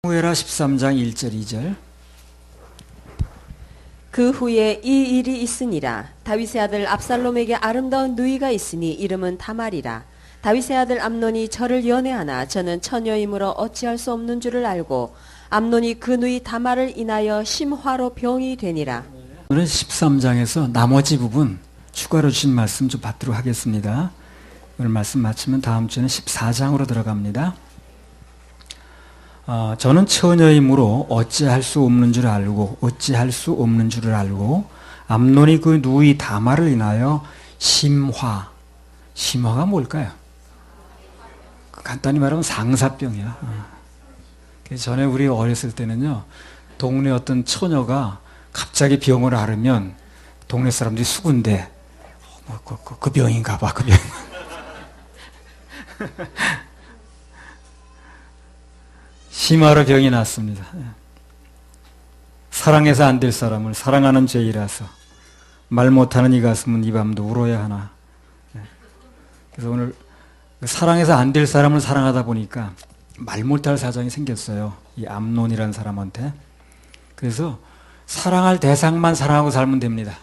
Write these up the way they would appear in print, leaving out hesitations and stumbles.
사무엘하 13장 1절 2절. 그 후에 이 일이 있으니라. 다윗의 아들 압살롬에게 아름다운 누이가 있으니 이름은 다말이라. 다윗의 아들 암논이 저를 연애하나 저는 처녀이므로 어찌할 수 없는 줄을 알고 암논이 그 누이 다말을 인하여 심화로 병이 되니라. 오늘은 13장에서 나머지 부분 추가로 주신 말씀 좀 받도록 하겠습니다. 오늘 말씀 마치면 다음 주에는 14장으로 들어갑니다. 저는 처녀이므로 어찌할 수 없는 줄 알고 암논이 그 누이 다말을 인하여 심화가 뭘까요? 간단히 말하면 상사병이야. 전에 우리 어렸을 때는요, 동네 어떤 처녀가 갑자기 병을 앓으면 동네 사람들이 수군대, 그 병인가 봐, 그 병. 심화로 병이 났습니다. 사랑해서 안 될 사람을 사랑하는 죄이라서 말 못하는 이 가슴은 이 밤도 울어야 하나. 그래서 오늘 사랑해서 안 될 사람을 사랑하다 보니까 말 못할 사정이 생겼어요. 이 암논이라는 사람한테. 그래서 사랑할 대상만 사랑하고 살면 됩니다.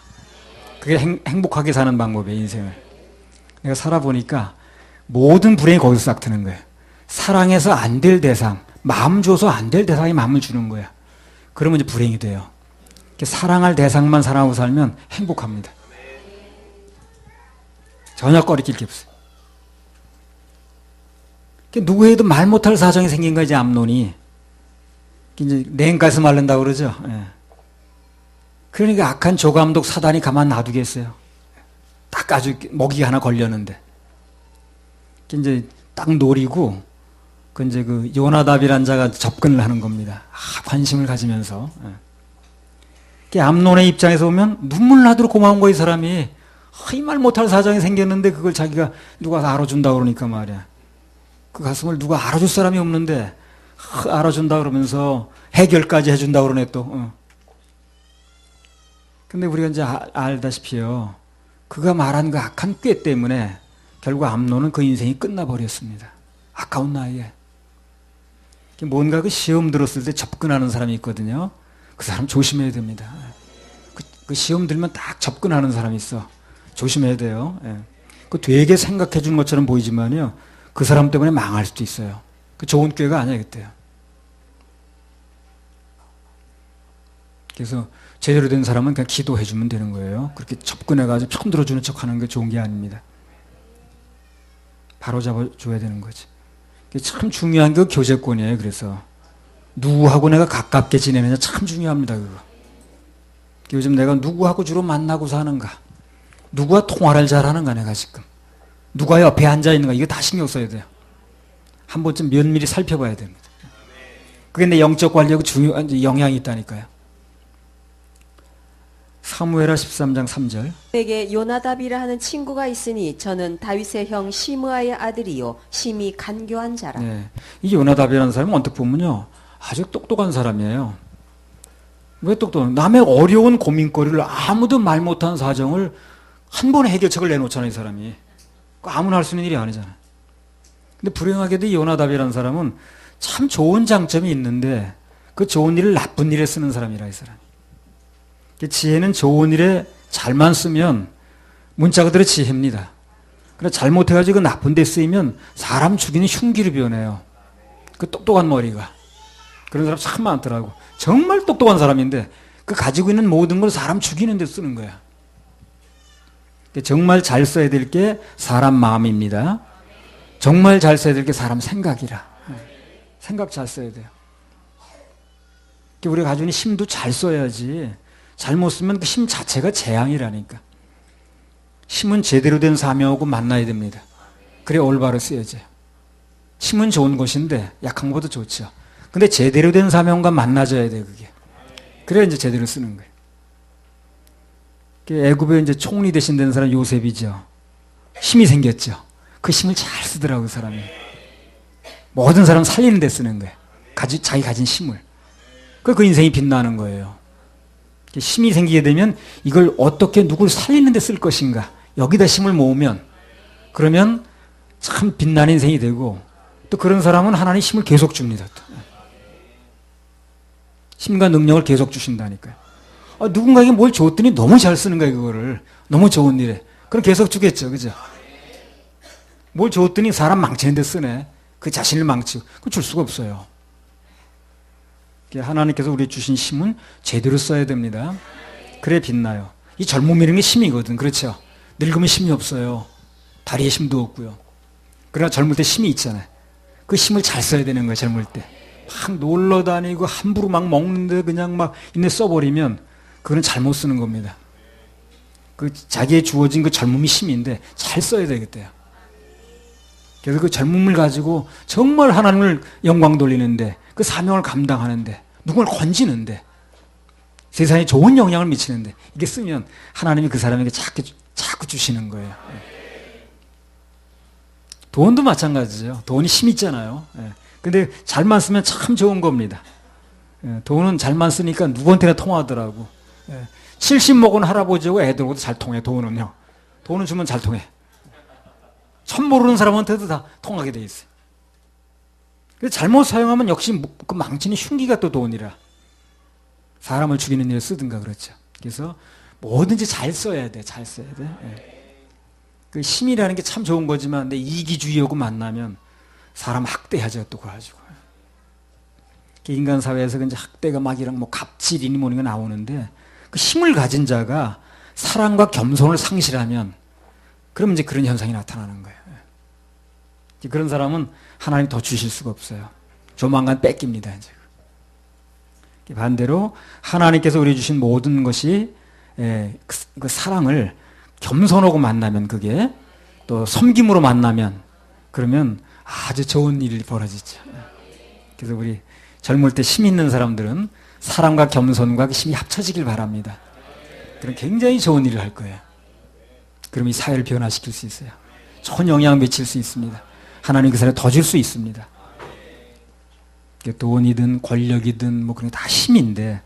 그게 행복하게 사는 방법이에요, 인생을. 내가 살아보니까 모든 불행이 거기서 싹 트는 거예요. 사랑해서 안 될 대상, 마음 줘서 안 될 대상에 마음을 주는 거야. 그러면 이제 불행이 돼요. 사랑할 대상만 사랑하고 살면 행복합니다. 전혀 꺼리낄 게 없어요. 누구에도 말 못할 사정이 생긴 거야, 이제 암논이. 이제 냉가슴 앓는다고 그러죠. 예. 그러니까 악한 조감독 사단이 가만 놔두겠어요. 딱 아주 먹이가 하나 걸렸는데. 이제 딱 노리고, 이제 그 요나답이라는 자가 접근을 하는 겁니다. 관심을 가지면서. 예. 암논의 입장에서 보면 눈물 나도록 고마운 거야, 이 사람이. 이 말 못할 사정이 생겼는데 그걸 자기가 누가 알아준다 그러니까 말이야. 그 가슴을 누가 알아줄 사람이 없는데 알아준다 그러면서 해결까지 해준다 그러네 또. 근데 우리가 이제 알다시피요, 그가 말한 그 악한 꾀 때문에 결국 암논은 그 인생이 끝나버렸습니다. 아까운 나이에. 뭔가 그 시험 들었을 때 접근하는 사람이 있거든요. 그 사람 조심해야 됩니다. 그 시험 들면 딱 접근하는 사람이 있어. 조심해야 돼요. 예. 그 되게 생각해 준 것처럼 보이지만요, 그 사람 때문에 망할 수도 있어요. 그 좋은 기회가 아니야, 그때요. 그래서 제대로 된 사람은 그냥 기도해 주면 되는 거예요. 그렇게 접근해가지고 편 들어주는 척 하는 게 좋은 게 아닙니다. 바로 잡아줘야 되는 거지. 참 중요한 게 교제권이에요. 그래서 누구하고 내가 가깝게 지내느냐 참 중요합니다. 그거. 요즘 내가 누구하고 주로 만나고 사는가, 누구와 통화를 잘하는가, 내가 지금 누가 옆에 앉아 있는가, 이거 다 신경 써야 돼요. 한 번쯤 면밀히 살펴봐야 됩니다. 그게 내 영적 관리하고 중요한 영향이 있다니까요. 사무엘하 13장 3절. 내게 요나답이라 하는 친구가 있으니 저는 다윗의 형 시므아의 아들이요 심히 간교한 자라. 네. 이 요나답이라는 사람은 언뜻 보면요, 아주 똑똑한 사람이에요. 왜 똑똑한? 남의 어려운 고민거리를 아무도 말 못한 사정을 한 번에 해결책을 내놓잖아요, 이 사람이. 아무나 할 수 있는 일이 아니잖아요. 근데 불행하게도 이 요나답이라는 사람은 참 좋은 장점이 있는데 그 좋은 일을 나쁜 일에 쓰는 사람이라, 이 사람이. 지혜는 좋은 일에 잘만 쓰면 문자 그대로 지혜입니다. 그런데 잘못해가지고 나쁜 데 쓰이면 사람 죽이는 흉기로 변해요. 그 똑똑한 머리가. 그런 사람 참 많더라고. 정말 똑똑한 사람인데 그 가지고 있는 모든 걸 사람 죽이는 데 쓰는 거야. 정말 잘 써야 될 게 사람 마음입니다. 정말 잘 써야 될 게 사람 생각이라. 생각 잘 써야 돼요. 우리가 가지고 있는 힘도 잘 써야지. 잘못 쓰면 그 힘 자체가 재앙이라니까. 힘은 제대로 된 사명하고 만나야 됩니다. 그래 올바로 쓰여져요. 힘은 좋은 것인데 약한 것보다 좋죠. 근데 제대로 된 사명과 만나져야 돼요, 그게. 그래야 이제 제대로 쓰는 거예요. 애굽에 이제 총리 대신 된 사람 요셉이죠. 힘이 생겼죠. 그 힘을 잘 쓰더라고요, 그 사람이. 모든 사람 살리는 데 쓰는 거예요. 자기 가진 힘을. 그 인생이 빛나는 거예요. 힘이 생기게 되면 이걸 어떻게 누굴 살리는 데 쓸 것인가, 여기다 힘을 모으면, 그러면 참 빛나는 인생이 되고, 또 그런 사람은 하나님 힘을 계속 줍니다. 힘과 능력을 계속 주신다니까요. 누군가에게 뭘 줬더니 너무 잘 쓰는 거예요, 그거를. 너무 좋은 일에. 그럼 계속 주겠죠, 그죠? 뭘 줬더니 사람 망치는 데 쓰네. 그 자신을 망치고. 그거 줄 수가 없어요. 하나님께서 우리 주신 힘은 제대로 써야 됩니다. 그래 빛나요. 이 젊음이라는 게 힘이거든. 그렇죠? 늙으면 힘이 없어요. 다리에 힘도 없고요. 그러나 젊을 때 힘이 있잖아요. 그 힘을 잘 써야 되는 거예요, 젊을 때. 막 놀러 다니고 함부로 막 먹는데 그냥 막 있네 써버리면 그거는 잘못 쓰는 겁니다. 그 자기의 주어진 그 젊음이 힘인데 잘 써야 되겠대요. 그래서 그 젊음을 가지고 정말 하나님을 영광 돌리는데 그 사명을 감당하는데 누군가 건지는데 세상에 좋은 영향을 미치는데 이게 쓰면 하나님이 그 사람에게 자꾸 주시는 거예요. 돈도 마찬가지죠. 돈이 힘 있잖아요. 근데 잘만 쓰면 참 좋은 겁니다. 돈은 잘만 쓰니까 누구한테나 통하더라고. 70 먹은 할아버지하고 애들하고도 잘 통해, 돈은요. 돈은 주면 잘 통해. 처음 모르는 사람한테도 다 통하게 돼 있어요. 그래서 잘못 사용하면 역시 그 망치는 흉기가 또 돈이라. 사람을 죽이는 일에 쓰든가 그렇죠. 그래서 뭐든지 잘 써야 돼. 잘 써야 돼. 그 힘이라는 게 참 좋은 거지만 내 이기주의하고 만나면 사람 학대하죠. 또 그거 가지고. 인간 사회에서 이제 학대가 막 이런 뭐 갑질이니 뭐니 나오는데 그 힘을 가진 자가 사랑과 겸손을 상실하면 그러면 이제 그런 현상이 나타나는 거예요. 그런 사람은 하나님 더 주실 수가 없어요. 조만간 뺏깁니다. 이제. 반대로 하나님께서 우리 주신 모든 것이 그 사랑을 겸손하고 만나면 그게 또 섬김으로 만나면 그러면 아주 좋은 일이 벌어지죠. 그래서 우리 젊을 때 힘 있는 사람들은 사랑과 겸손과 그 힘이 합쳐지길 바랍니다. 그럼 굉장히 좋은 일을 할 거예요. 그럼 이 사회를 변화시킬 수 있어요. 좋은 영향을 미칠 수 있습니다. 하나님 그 사람에 더 줄 수 있습니다. 돈이든 권력이든 뭐 그런 게 다 힘인데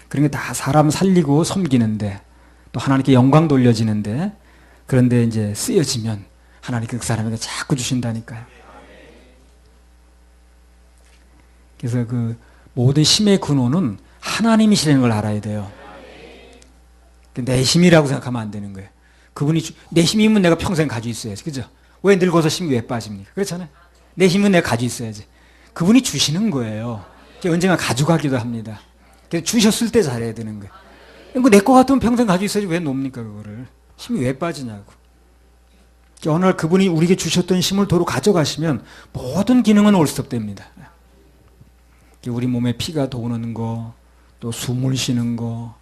그런 게 다 사람 살리고 섬기는데 또 하나님께 영광 돌려지는데 그런데 이제 쓰여지면 하나님께 그 사람에게 자꾸 주신다니까요. 그래서 그 모든 힘의 근원은 하나님이시라는 걸 알아야 돼요. 내 힘이라고 생각하면 안 되는 거예요. 그분이 내 힘이면 내가 평생 가지고 있어야지. 그죠? 왜 늙어서 힘이 왜 빠집니까? 그렇잖아요. 내 힘은 내가 가지고 있어야지. 그분이 주시는 거예요. 언젠가 가져가기도 합니다. 그래서 주셨을 때 잘해야 되는 거예요. 내 거 같으면 평생 가지고 있어야지 왜 놉니까 그거를. 힘이 왜 빠지냐고. 어느 날 그분이 우리에게 주셨던 힘을 도로 가져가시면 모든 기능은 올스톱됩니다. 우리 몸에 피가 도는 거, 또 숨을 쉬는 거,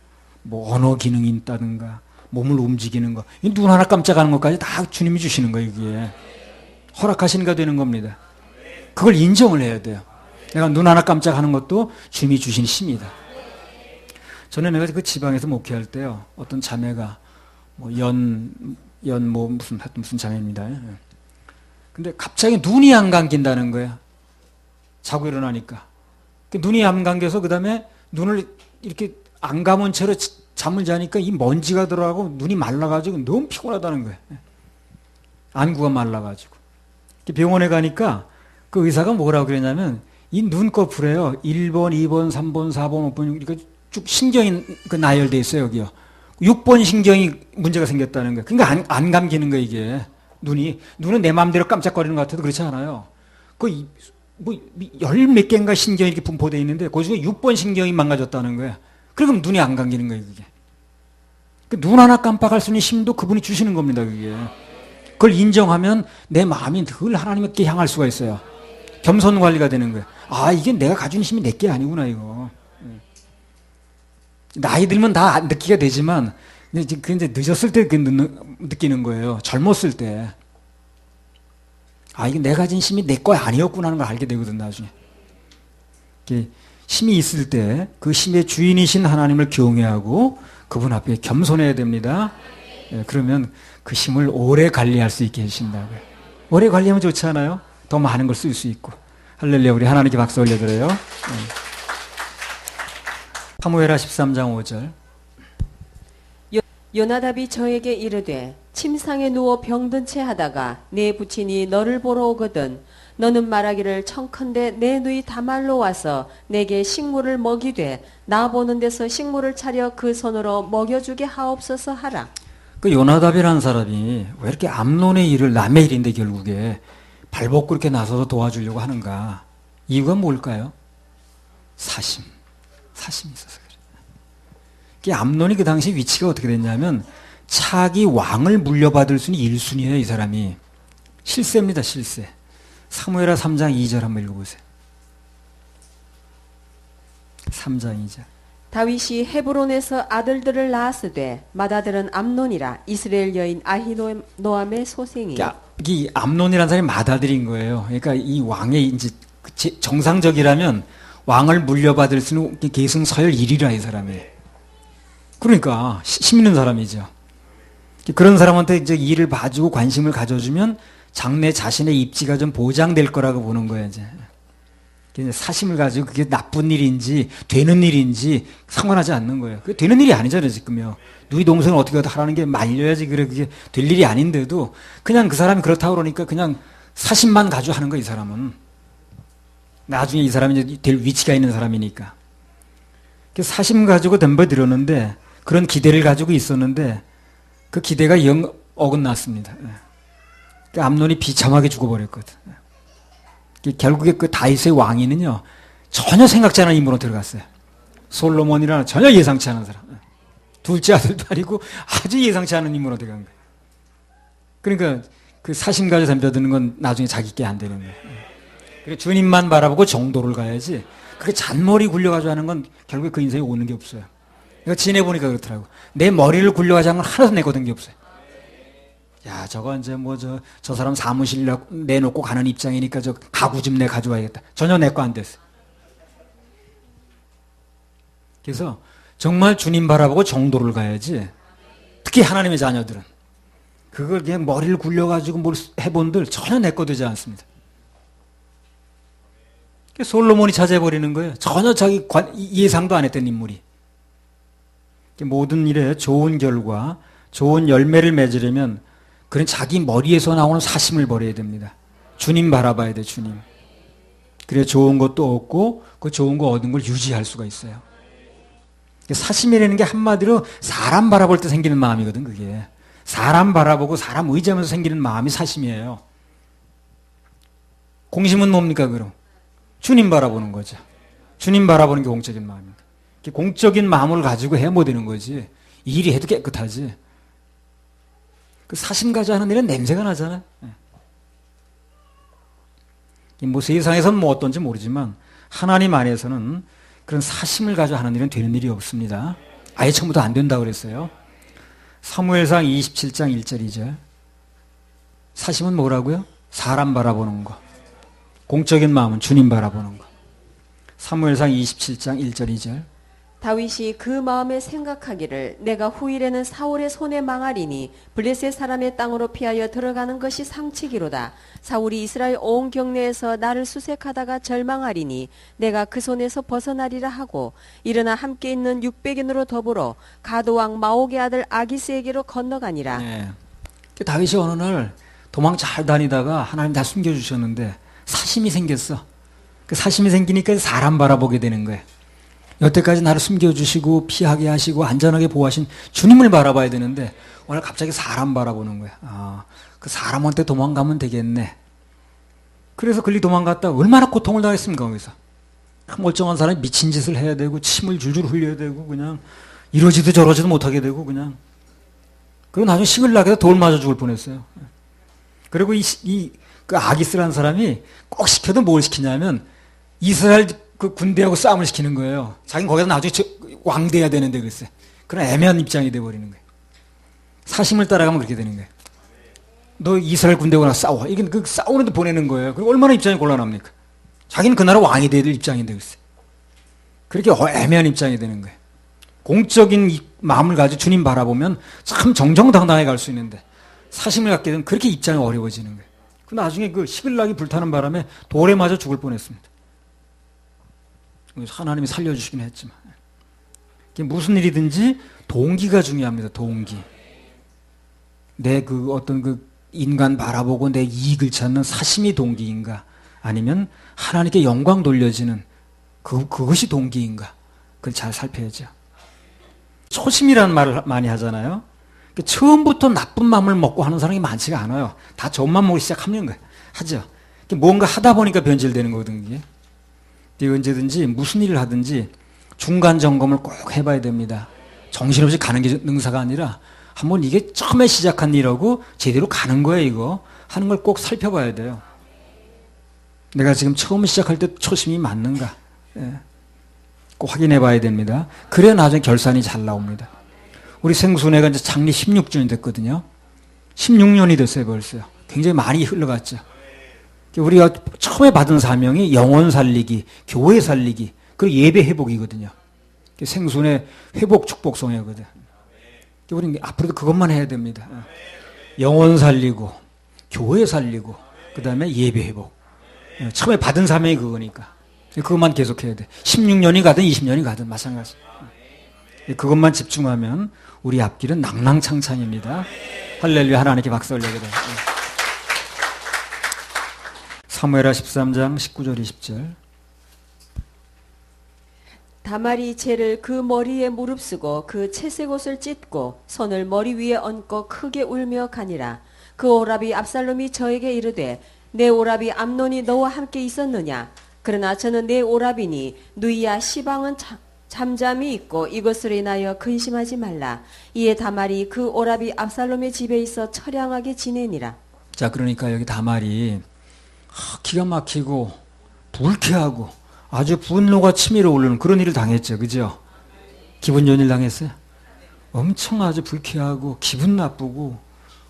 뭐 언어 기능이 있다든가 몸을 움직이는 거, 눈 하나 깜짝하는 것까지 다 주님이 주시는 거예요. 이게 허락하시니까 되는 겁니다. 그걸 인정을 해야 돼요. 내가 눈 하나 깜짝하는 것도 주님이 주신 힘이다. 전에 내가 그 지방에서 목회할 때요, 어떤 자매가 뭐 무슨 자매입니다. 근데 갑자기 눈이 안 감긴다는 거야. 자고 일어나니까. 눈이 안 감겨서 그 다음에 눈을 이렇게 안 감은 채로 잠을 자니까 이 먼지가 들어가고 눈이 말라가지고 너무 피곤하다는 거예요. 안구가 말라가지고. 병원에 가니까 그 의사가 뭐라고 그랬냐면 이 눈꺼풀에요. 1번, 2번, 3번, 4번, 5번 이렇게 쭉 신경이 나열돼 있어요. 여기요. 6번 신경이 문제가 생겼다는 거예요. 그러니까 안 감기는 거예요. 이게 눈은 내 마음대로 깜짝거리는 것 같아도 그렇지 않아요. 열 몇 개인가 신경이 이렇게 분포되어 있는데 그 중에 6번 신경이 망가졌다는 거야. 그럼 눈이 안 감기는 거예요, 그게. 눈 하나 깜빡할 수 있는 힘도 그분이 주시는 겁니다, 그게. 그걸 인정하면 내 마음이 늘 하나님께 향할 수가 있어요. 겸손 관리가 되는 거예요. 아, 이게 내가 가진 힘이 내 게 아니구나, 이거. 나이 들면 다 느끼게 되지만, 이제 늦었을 때 느끼는 거예요. 젊었을 때. 아, 이게 내가 가진 힘이 내 거 아니었구나 하는 걸 알게 되거든, 나중에. 힘이 있을 때 그 힘의 주인이신 하나님을 경외하고 그분 앞에 겸손해야 됩니다. 그러면 그 힘을 오래 관리할 수 있게 해주신다고요. 오래 관리하면 좋지 않아요? 더 많은 걸 쓸 수 있고. 할렐루야, 우리 하나님께 박수 올려드려요. 사무엘하 13장 5절. 요나답이 저에게 이르되 침상에 누워 병든 채 하다가 내 부친이 너를 보러 오거든 너는 말하기를 청컨대 내 누이 다말로 와서 내게 식물을 먹이되 나 보는 데서 식물을 차려 그 손으로 먹여주게 하옵소서 하라. 그 요나답이라는 사람이 왜 이렇게 암논의 일을 남의 일인데 결국에 발벗고 이렇게 나서서 도와주려고 하는가? 이유가 뭘까요? 사심이 있어서 그래요. 그 암논이 그 당시 위치가 어떻게 됐냐면 차기 왕을 물려받을 수는 1순위예요, 이 사람이. 실세입니다, 실세. 사무엘하 3장 2절 한번 읽어보세요. 3장 2절. 다윗이 헤브론에서 아들들을 낳았으되 맏아들은 암논이라 이스라엘 여인 아히노암의 소생이. 이 암논이라는 사람이 맏아들인 거예요. 그러니까 이 왕의 이제 정상적이라면 왕을 물려받을 수는 계승 서열 1위라 이 사람이. 그러니까 힘 있는 사람이죠. 그런 사람한테 이제 일을 봐주고 관심을 가져주면 장래 자신의 입지가 좀 보장될 거라고 보는 거예요. 이제 사심을 가지고 그게 나쁜 일인지 되는 일인지 상관하지 않는 거예요. 그게 되는 일이 아니잖아요, 지금요. 누이 동생을 어떻게 하라는 게 말려야지 그래 그게 될 일이 아닌데도 그냥 그 사람이 그렇다고 그러니까 그냥 사심만 가지고 하는 거예요, 이 사람은. 나중에 이 사람이 이제 될 위치가 있는 사람이니까. 사심 가지고 덤벼들었는데 그런 기대를 가지고 있었는데 그 기대가 영 어긋났습니다. 암논이 비참하게 죽어버렸거든. 결국에 그 다윗의 왕위는요 전혀 생각지 않은 인물로 들어갔어요. 솔로몬이라는 전혀 예상치 않은 사람. 둘째 아들도 아니고 아주 예상치 않은 인물로 들어간 거예요. 그러니까 그 사심 가지고 덤벼드는 건 나중에 자기 게 안 되는 거예요. 그래 주님만 바라보고 정도를 가야지. 그게 잔머리 굴려가지고 하는 건 결국에 그 인생에 오는 게 없어요. 내가 지내보니까 그렇더라고. 내 머리를 굴려가지고 하는 건 하나도 내거든 게 없어요. 야, 저거 이제 뭐 저 사람 사무실 내놓고 가는 입장이니까 저 가구 좀 내 가져와야겠다. 전혀 내 거 안 됐어요. 그래서 정말 주님 바라보고 정도를 가야지. 특히 하나님의 자녀들은 그걸 그냥 머리를 굴려가지고 뭘 해본들 전혀 내 거 되지 않습니다. 솔로몬이 차지해버리는 거예요. 전혀 자기 예상도 안 했던 인물이. 모든 일에 좋은 결과, 좋은 열매를 맺으려면 그런 자기 머리에서 나오는 사심을 버려야 됩니다. 주님 바라봐야 돼, 주님. 그래야 좋은 것도 얻고 그 좋은 거 얻은 걸 유지할 수가 있어요. 사심이라는 게 한마디로 사람 바라볼 때 생기는 마음이거든, 그게. 사람 바라보고 사람 의지하면서 생기는 마음이 사심이에요. 공심은 뭡니까, 그럼? 주님 바라보는 거죠. 주님 바라보는 게 공적인 마음입니다. 공적인 마음을 가지고 해야 못 되는 거지. 일이 해도 깨끗하지. 그 사심 가지고 하는 일은 냄새가 나잖아요. 뭐 세상에서는 뭐 어떤지 모르지만 하나님 안에서는 그런 사심을 가지고 하는 일은 되는 일이 없습니다. 아예 처음부터 안 된다고 그랬어요. 사무엘상 27장 1절 2절. 사심은 뭐라고요? 사람 바라보는 거. 공적인 마음은 주님 바라보는 거. 사무엘상 27장 1절 2절. 다윗이 그 마음에 생각하기를 내가 후일에는 사울의 손에 망하리니 블레셋 사람의 땅으로 피하여 들어가는 것이 상치기로다. 사울이 이스라엘 온 경내에서 나를 수색하다가 절망하리니 내가 그 손에서 벗어나리라 하고 일어나 함께 있는 600인으로 더불어 가도왕 마옥의 아들 아기스에게로 건너가니라. 네. 다윗이 어느 날 도망 잘 다니다가 하나님 다 숨겨주셨는데 사심이 생겼어. 그 사심이 생기니까 사람 바라보게 되는 거예요. 여태까지 나를 숨겨주시고 피하게 하시고 안전하게 보호하신 주님을 바라봐야 되는데 오늘 갑자기 사람 바라보는 거야. 아, 그 사람한테 도망가면 되겠네. 그래서 글리 도망갔다 얼마나 고통을 당했습니까? 거기서 멀쩡한 사람이 미친 짓을 해야 되고 침을 줄줄 흘려야 되고 그냥 이러지도 저러지도 못하게 되고 그냥 그리고 나중에 식을 나게 돌 맞아 죽을 뻔했어요. 그리고 그 아기스라는 사람이 꼭 시켜도 뭘 시키냐면 이스라엘 그 군대하고 싸움을 시키는 거예요. 자기는 거기서 나중에 왕돼야 되는데 글쎄. 그런 애매한 입장이 돼버리는 거예요. 사심을 따라가면 그렇게 되는 거예요. 너 이스라엘 군대하고 싸워. 이게 그 싸우는데 보내는 거예요. 그리고 얼마나 입장이 곤란합니까? 자기는 그 나라 왕이 돼야 될 입장인데 글쎄. 그렇게 애매한 입장이 되는 거예요. 공적인 마음을 가지고 주님 바라보면 참 정정당당하게 갈 수 있는데 사심을 갖게 되면 그렇게 입장이 어려워지는 거예요. 그 나중에 그 시빌락이 불타는 바람에 돌에 맞아 죽을 뻔했습니다. 하나님이 살려주시긴 했지만 무슨 일이든지 동기가 중요합니다. 동기. 내 그 어떤 그 인간 바라보고 내 이익을 찾는 사심이 동기인가 아니면 하나님께 영광 돌려지는 그것이 동기인가? 그걸 잘 살펴야죠. 초심이라는 말을 많이 하잖아요. 처음부터 나쁜 마음을 먹고 하는 사람이 많지가 않아요. 다 좋은 마음 먹기 시작하면 거예요. 하죠. 뭔가 하다 보니까 변질되는 거거든요. 언제든지 무슨 일을 하든지 중간 점검을 꼭 해봐야 됩니다. 정신없이 가는 게 능사가 아니라 한번 이게 처음에 시작한 일하고 제대로 가는 거예요. 이거 하는 걸 꼭 살펴봐야 돼요. 내가 지금 처음 시작할 때 초심이 맞는가? 꼭 확인해 봐야 됩니다. 그래야 나중에 결산이 잘 나옵니다. 우리 생수네가 이제 창립 16주년이 됐거든요. 16년이 됐어요, 벌써요. 굉장히 많이 흘러갔죠. 우리가 처음에 받은 사명이 영혼 살리기, 교회 살리기, 그리고 예배 회복이거든요. 생수네 회복 축복 성회거든. 우리는 앞으로도 그것만 해야 됩니다. 영혼 살리고, 교회 살리고, 그 다음에 예배 회복. 처음에 받은 사명이 그거니까. 그것만 계속해야 돼. 16년이 가든 20년이 가든 마찬가지. 그것만 집중하면 우리 앞길은 낭낭창창입니다. 할렐루야. 하나님께 박수 올려야 돼요. 사무엘하 13장 19절 20절. 다말이 채를 그 머리에 무릅쓰고 그 채색 옷을 찢고 손을 머리 위에 얹고 크게 울며 가니라. 그 오라비 압살롬이 저에게 이르되 내 오라비 암논이 너와 함께 있었느냐? 그러나 저는 내 오라비니 누이야 시방은 잠잠히 있고 이것으로 인하여 근심하지 말라. 이에 다말이 그 오라비 압살롬의 집에 있어 처량하게 지내니라. 자, 그러니까 여기 다말이 기가 막히고 불쾌하고 아주 분노가 치밀어 오르는 그런 일을 당했죠. 그죠? 기분 좋은 일 당했어요? 엄청 아주 불쾌하고 기분 나쁘고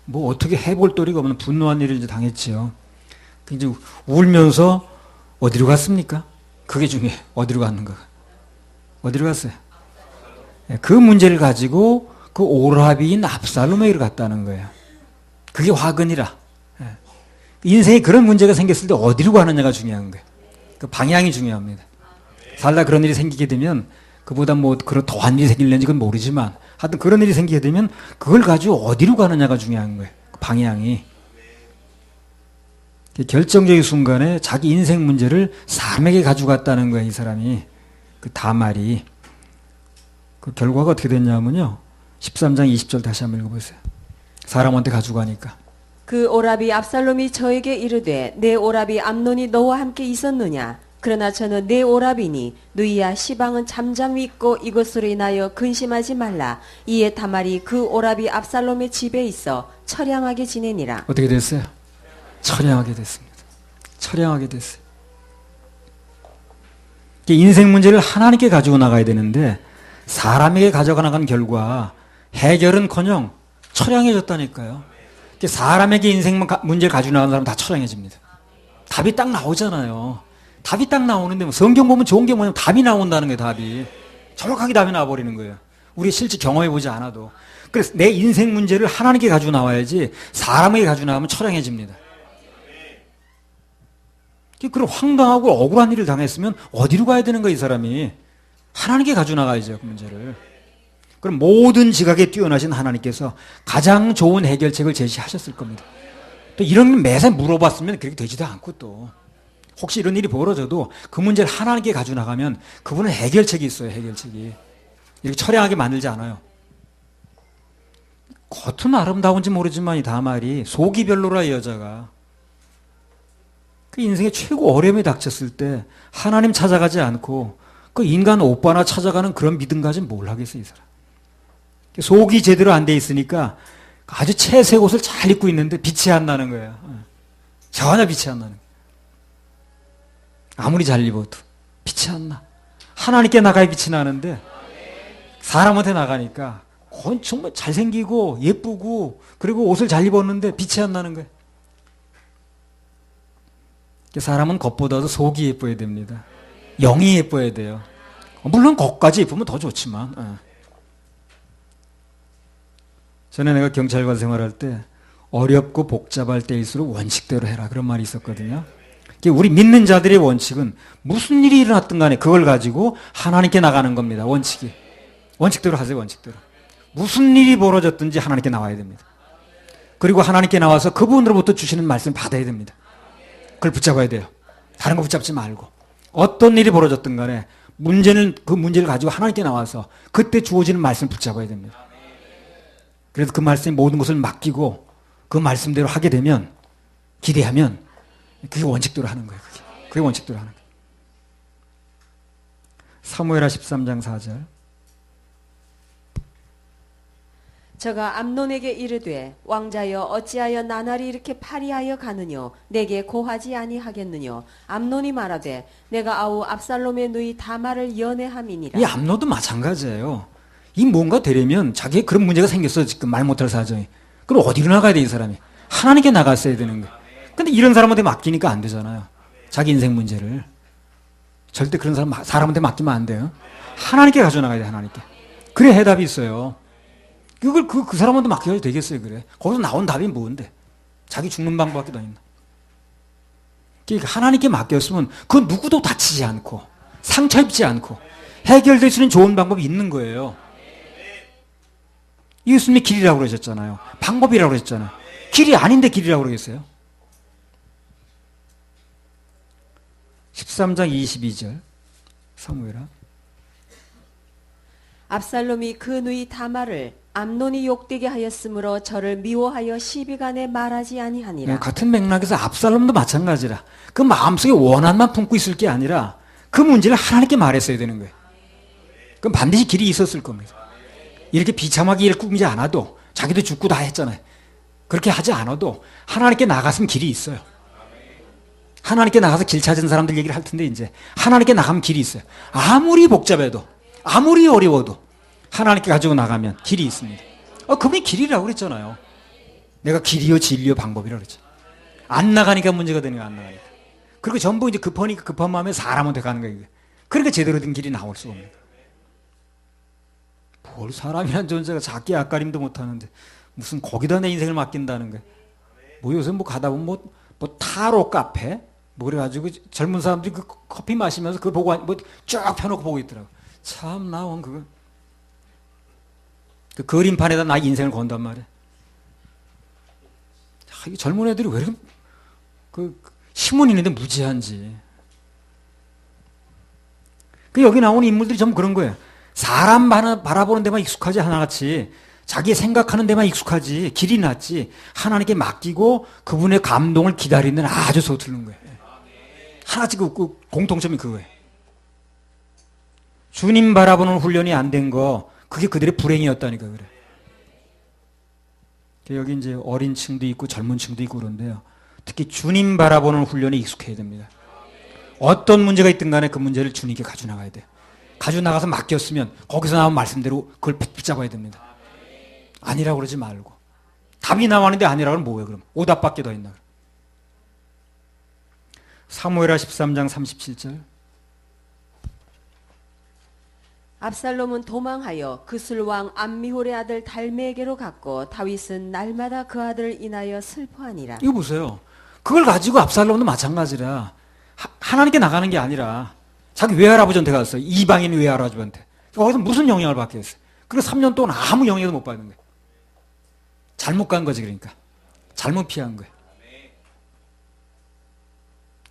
뭐 어떻게 해볼 도리가 없는 분노한 일을 이제 당했죠. 굉장히 울면서 어디로 갔습니까? 그게 중요해. 어디로 갔는가? 어디로 갔어요? 그 문제를 가지고 그 오라비인 압살롬에게로 갔다는 거예요. 그게 화근이라. 인생에 그런 문제가 생겼을 때 어디로 가느냐가 중요한 거예요. 그 방향이 중요합니다. 살다 그런 일이 생기게 되면 그보다 뭐 그런 더한 일이 생길는지 그건 모르지만 하여튼 그런 일이 생기게 되면 그걸 가지고 어디로 가느냐가 중요한 거예요. 그 방향이. 결정적인 순간에 자기 인생 문제를 사람에게 가져갔다는 거예요. 이 사람이. 그 다말이. 그 결과가 어떻게 됐냐면요. 13장 20절 다시 한번 읽어보세요. 사람한테 가져가니까. 그 오라비 압살롬이 저에게 이르되 내 오라비 암논이 너와 함께 있었느냐? 그러나 저는 내 오라비니 누이야 시방은 잠잠히 있고 이것으로 인하여 근심하지 말라. 이에 다말이 그 오라비 압살롬의 집에 있어 처량하게 지내니라. 어떻게 됐어요? 처량하게 됐습니다. 처량하게 됐어요. 인생 문제를 하나님께 가지고 나가야 되는데 사람에게 가져가 나간 결과 해결은커녕 처량해졌다니까요. 사람에게 인생 문제를 가지고 나가는 사람은 다 처량해집니다. 답이 딱 나오잖아요. 답이 딱 나오는데 뭐 성경 보면 좋은 게 뭐냐면 답이 나온다는 거예요. 답이. 정확하게 답이 나와버리는 거예요. 우리 실제 경험해보지 않아도. 그래서 내 인생 문제를 하나님께 가지고 나와야지 사람에게 가지고 나가면 처량해집니다. 그런 황당하고 억울한 일을 당했으면 어디로 가야 되는 거야, 이 사람이. 하나님께 가지고 나가야죠, 그 문제를. 그럼 모든 지각에 뛰어나신 하나님께서 가장 좋은 해결책을 제시하셨을 겁니다. 또 이런 매사 물어봤으면 그렇게 되지도 않고 또. 혹시 이런 일이 벌어져도 그 문제를 하나님께 가지고 나가면 그분은 해결책이 있어요, 해결책이. 이렇게 처량하게 만들지 않아요. 겉은 아름다운지 모르지만 이 다말이 속이 별로라, 이 여자가. 그 인생에 최고 어려움이 닥쳤을 때 하나님 찾아가지 않고 그 인간 오빠나 찾아가는 그런 믿음 가지면 뭘 하겠어요, 이 사람. 속이 제대로 안 돼 있으니까 아주 채색 옷을 잘 입고 있는데 빛이 안 나는 거예요. 전혀 빛이 안 나는 거예요. 아무리 잘 입어도 빛이 안 나. 하나님께 나가야 빛이 나는데 사람한테 나가니까 정말 잘생기고 예쁘고 그리고 옷을 잘 입었는데 빛이 안 나는 거예요. 사람은 겉보다도 속이 예뻐야 됩니다. 영이 예뻐야 돼요. 물론 겉까지 예쁘면 더 좋지만. 전에 내가 경찰관 생활할 때 어렵고 복잡할 때일수록 원칙대로 해라 그런 말이 있었거든요. 우리 믿는 자들의 원칙은 무슨 일이 일어났든 간에 그걸 가지고 하나님께 나가는 겁니다. 원칙이. 원칙대로 하세요. 원칙대로. 무슨 일이 벌어졌든지 하나님께 나와야 됩니다. 그리고 하나님께 나와서 그분으로부터 주시는 말씀 받아야 됩니다. 그걸 붙잡아야 돼요. 다른 거 붙잡지 말고 어떤 일이 벌어졌든 간에 문제는 그 문제를 가지고 하나님께 나와서 그때 주어지는 말씀을 붙잡아야 됩니다. 그래서 그 말씀이 모든 것을 맡기고 그 말씀대로 하게 되면 기대하면 그게 원칙대로 하는 거예요. 그게 원칙대로 하는 거예요. 사무엘하 13장 4절 저가 암논에게 이르되 왕자여 어찌하여 나날이 이렇게 파리하여 가느뇨 내게 고하지 아니하겠느뇨 암논이 말하되 내가 아우 압살롬의 누이 다말을 연애함이니라. 이 암논도 마찬가지예요. 이 뭔가 되려면 자기의 그런 문제가 생겼어. 지금 말 못할 사정이. 그럼 어디로 나가야 돼 이 사람이? 하나님께 나갔어야 되는 거예요. 근데 이런 사람한테 맡기니까 안 되잖아요. 자기 인생 문제를. 절대 그런 사람한테 맡기면 안 돼요. 하나님께 가져나가야 돼. 하나님께. 그래 해답이 있어요. 그걸 그 사람한테 맡겨야 되겠어요. 그래. 거기서 나온 답이 뭔데? 자기 죽는 방법밖에 더 있나? 그러니까 하나님께 맡겼으면 그 누구도 다치지 않고 상처 입지 않고 해결될 수 있는 좋은 방법이 있는 거예요. 예수님이 길이라고 그러셨잖아요. 방법이라고 그러셨잖아요. 길이 아닌데 길이라고 그러겠어요? 13장 22절 사무엘하 압살롬이 그 누이 다말을 암논이 욕되게 하였으므로 저를 미워하여 시비간에 말하지 아니하니라. 같은 맥락에서 압살롬도 마찬가지라. 그 마음속에 원한만 품고 있을 게 아니라 그 문제를 하나님께 말했어야 되는 거예요. 그럼 반드시 길이 있었을 겁니다. 이렇게 비참하게 일 꾸미지 않아도 자기도 죽고 다 했잖아요. 그렇게 하지 않아도 하나님께 나갔으면 길이 있어요. 하나님께 나가서 길 찾은 사람들 얘기를 할 텐데 이제 하나님께 나가면 길이 있어요. 아무리 복잡해도 아무리 어려워도 하나님께 가지고 나가면 길이 있습니다. 그분이 길이라고 그랬잖아요. 내가 길이요 진리요 방법이라고 그랬죠. 안 나가니까 문제가 되는 거야. 안 나가니까. 그리고 전부 이제 급하니까 급한 마음에 사람한테 가는 거예요. 그러니까 제대로 된 길이 나올 수가 없는 거예요. 뭘 사람이란 존재가 작게 앞가림도 못하는데 무슨 거기다 내 인생을 맡긴다는 거예요. 뭐 요새 뭐 가다 보면 뭐 타로 카페 뭐 그래가지고 젊은 사람들이 그 커피 마시면서 그걸 보고 뭐 쫙 펴놓고 보고 있더라고. 참 나온 그거. 그 그림판에다 나 인생을 건단 말이야. 이 젊은 애들이 왜 이렇게 신문 있는데 무지한지. 여기 나오는 인물들이 전부 그런 거예요. 사람 바라보는 데만 익숙하지 하나같이 자기 생각하는 데만 익숙하지 길이 났지 하나님께 맡기고 그분의 감동을 기다리는 데는 아주 서투른 거예요. 하나같이 그 공통점이 그거예요. 주님 바라보는 훈련이 안 된 거 그게 그들의 불행이었다니까 그래. 여기 이제 어린 층도 있고 젊은 층도 있고 그런데요. 특히 주님 바라보는 훈련에 익숙해야 됩니다. 어떤 문제가 있든 간에 그 문제를 주님께 가져나가야 돼요. 가져나가서 맡겼으면 거기서 나온 말씀대로 그걸 붙잡아야 됩니다. 아니라고 그러지 말고. 답이 나왔는데 아니라고 하면 뭐예요 그럼? 오답밖에 더 있나? 사무엘하 13장 37절 압살롬은 도망하여 그술왕 암미홀의 아들 달메에게로 갔고 다윗은 날마다 그 아들을 인하여 슬퍼하니라. 이거 보세요. 그걸 가지고 압살롬도 마찬가지라. 하나님께 나가는 게 아니라 자기 외할아버지한테 갔어요. 이방인 외할아버지한테. 거기서 무슨 영향을 받게 했어요. 그래서 3년 동안 아무 영향도 못 받는 거예요. 잘못 간 거지 그러니까. 잘못 피한 거예요.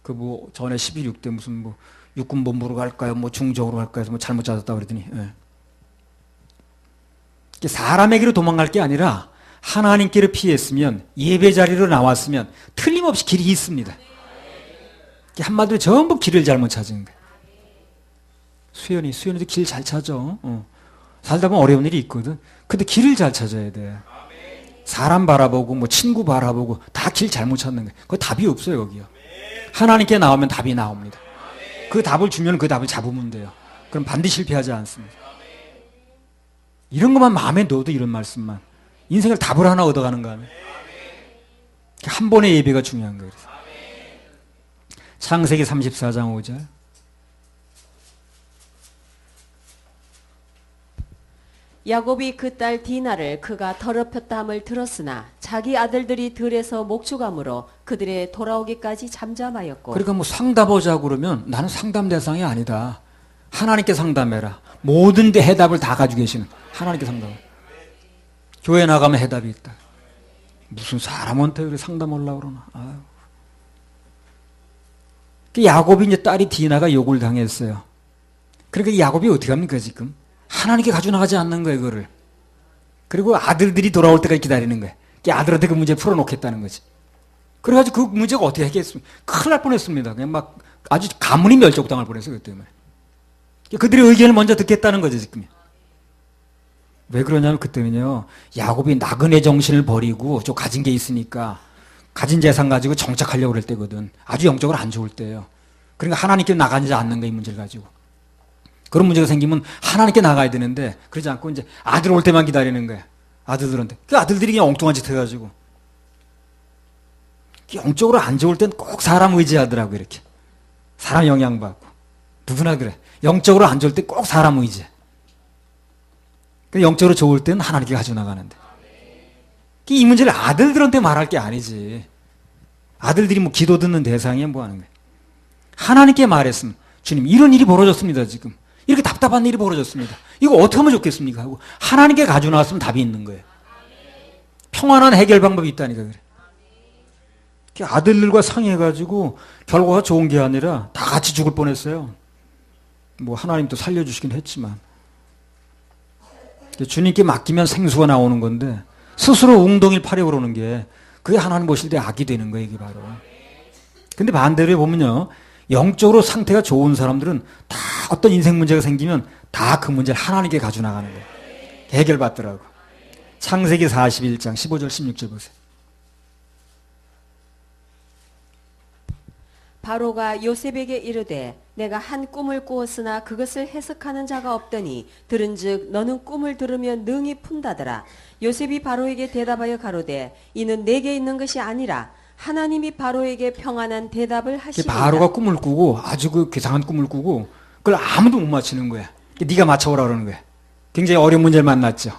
그 뭐 전에 12.6대 무슨 뭐 육군본부로 갈까요? 뭐 중적으로 갈까요? 해서 뭐 잘못 찾았다고 그랬더니 사람에게로 도망갈 게 아니라 하나님께를 피했으면 예배 자리로 나왔으면 틀림없이 길이 있습니다. 한마디로 전부 길을 잘못 찾은 거예요. 수연이도 길 잘 찾아. 살다 보면 어려운 일이 있거든. 근데 길을 잘 찾아야 돼. 사람 바라보고 뭐 친구 바라보고 다 길 잘못 찾는 거예요. 그거 답이 없어요 여기요. 하나님께 나오면 답이 나옵니다. 그 답을 주면 그 답을 잡으면 돼요. 그럼 반드시 실패하지 않습니다. 이런 것만 마음에 넣어도 이런 말씀만 인생을 답을 하나 얻어가는 거 아니에요. 한 번의 예배가 중요한 거예요. 창세기 34장 5절 야곱이 그 딸 디나를 그가 더럽혔다 함을 들었으나 자기 아들들이 들에서 목축함으로 그들의 돌아오기까지 잠잠하였고. 그러니까 뭐 상담하자고 그러면 나는 상담 대상이 아니다. 하나님께 상담해라. 모든 데 해답을 다 가지고 계시는 하나님께 상담. 교회 나가면 해답이 있다. 무슨 사람한테 그래 상담하려고 그러나. 아유. 그 야곱이 이제 딸이 디나가 욕을 당했어요. 그러니까 이 야곱이 어떻게 합니까, 지금? 하나님께 가져나가지 않는 거예요, 그거를. 그리고 아들들이 돌아올 때까지 기다리는 거예요. 그 아들한테 그 문제 풀어놓겠다는 거지. 그래가지고 그 문제가 어떻게 해결했습니까? 큰일 날 뻔했습니다. 그냥 막 아주 가문이 멸족당할 뻔했어요, 그때 말이에요. 그들의 의견을 먼저 듣겠다는 거죠, 지금. 왜 그러냐면 그때는요, 야곱이 나그네 정신을 버리고 좀 가진 게 있으니까 가진 재산 가지고 정착하려고 그럴 때거든. 아주 영적으로 안 좋을 때예요. 그러니까 하나님께 나가지 않는 거, 이 문제를 가지고. 그런 문제가 생기면 하나님께 나가야 되는데 그러지 않고 이제 아들 올 때만 기다리는 거야. 아들들한테. 그 아들들이 그냥 엉뚱한 짓 해가지고. 영적으로 안 좋을 땐 꼭 사람 의지하더라고, 이렇게. 사람 영향받고. 누구나 그래. 영적으로 안 좋을 때 꼭 사람 의지해. 영적으로 좋을 때는 하나님께 가져나가는데. 이 문제를 아들들한테 말할 게 아니지. 아들들이 뭐 기도 듣는 대상이야, 뭐 하는 거야. 하나님께 말했으면, 주님, 이런 일이 벌어졌습니다, 지금. 이렇게 답답한 일이 벌어졌습니다. 이거 어떻게 하면 좋겠습니까? 하고 하나님께 가져나왔으면 답이 있는 거예요. 평안한 해결 방법이 있다니까 그래. 아들들과 상의해가지고 결과가 좋은 게 아니라 다 같이 죽을 뻔했어요. 뭐 하나님도 살려주시긴 했지만. 주님께 맡기면 생수가 나오는 건데 스스로 웅덩이를 파려고 그러는 게 그게 하나님 보실 때 악이 되는 거예요, 이게 바로. 근데 반대로 보면요, 영적으로 상태가 좋은 사람들은 다 어떤 인생 문제가 생기면 다 그 문제를 하나님께 가져나가는 거예요. 해결받더라고. 창세기 41장 15절 16절 보세요. 바로가 요셉에게 이르되 내가 한 꿈을 꾸었으나 그것을 해석하는 자가 없더니 들은즉 너는 꿈을 들으면 능히 푼다더라. 요셉이 바로에게 대답하여 가로되 이는 내게 있는 것이 아니라 하나님이 바로에게 평안한 대답을 하시리라. 바로가 꿈을 꾸고 아주 그 괴상한 꿈을 꾸고 그걸 아무도 못 맞히는 거야. 네가 맞춰오라 그러는 거야. 굉장히 어려운 문제를 만났죠.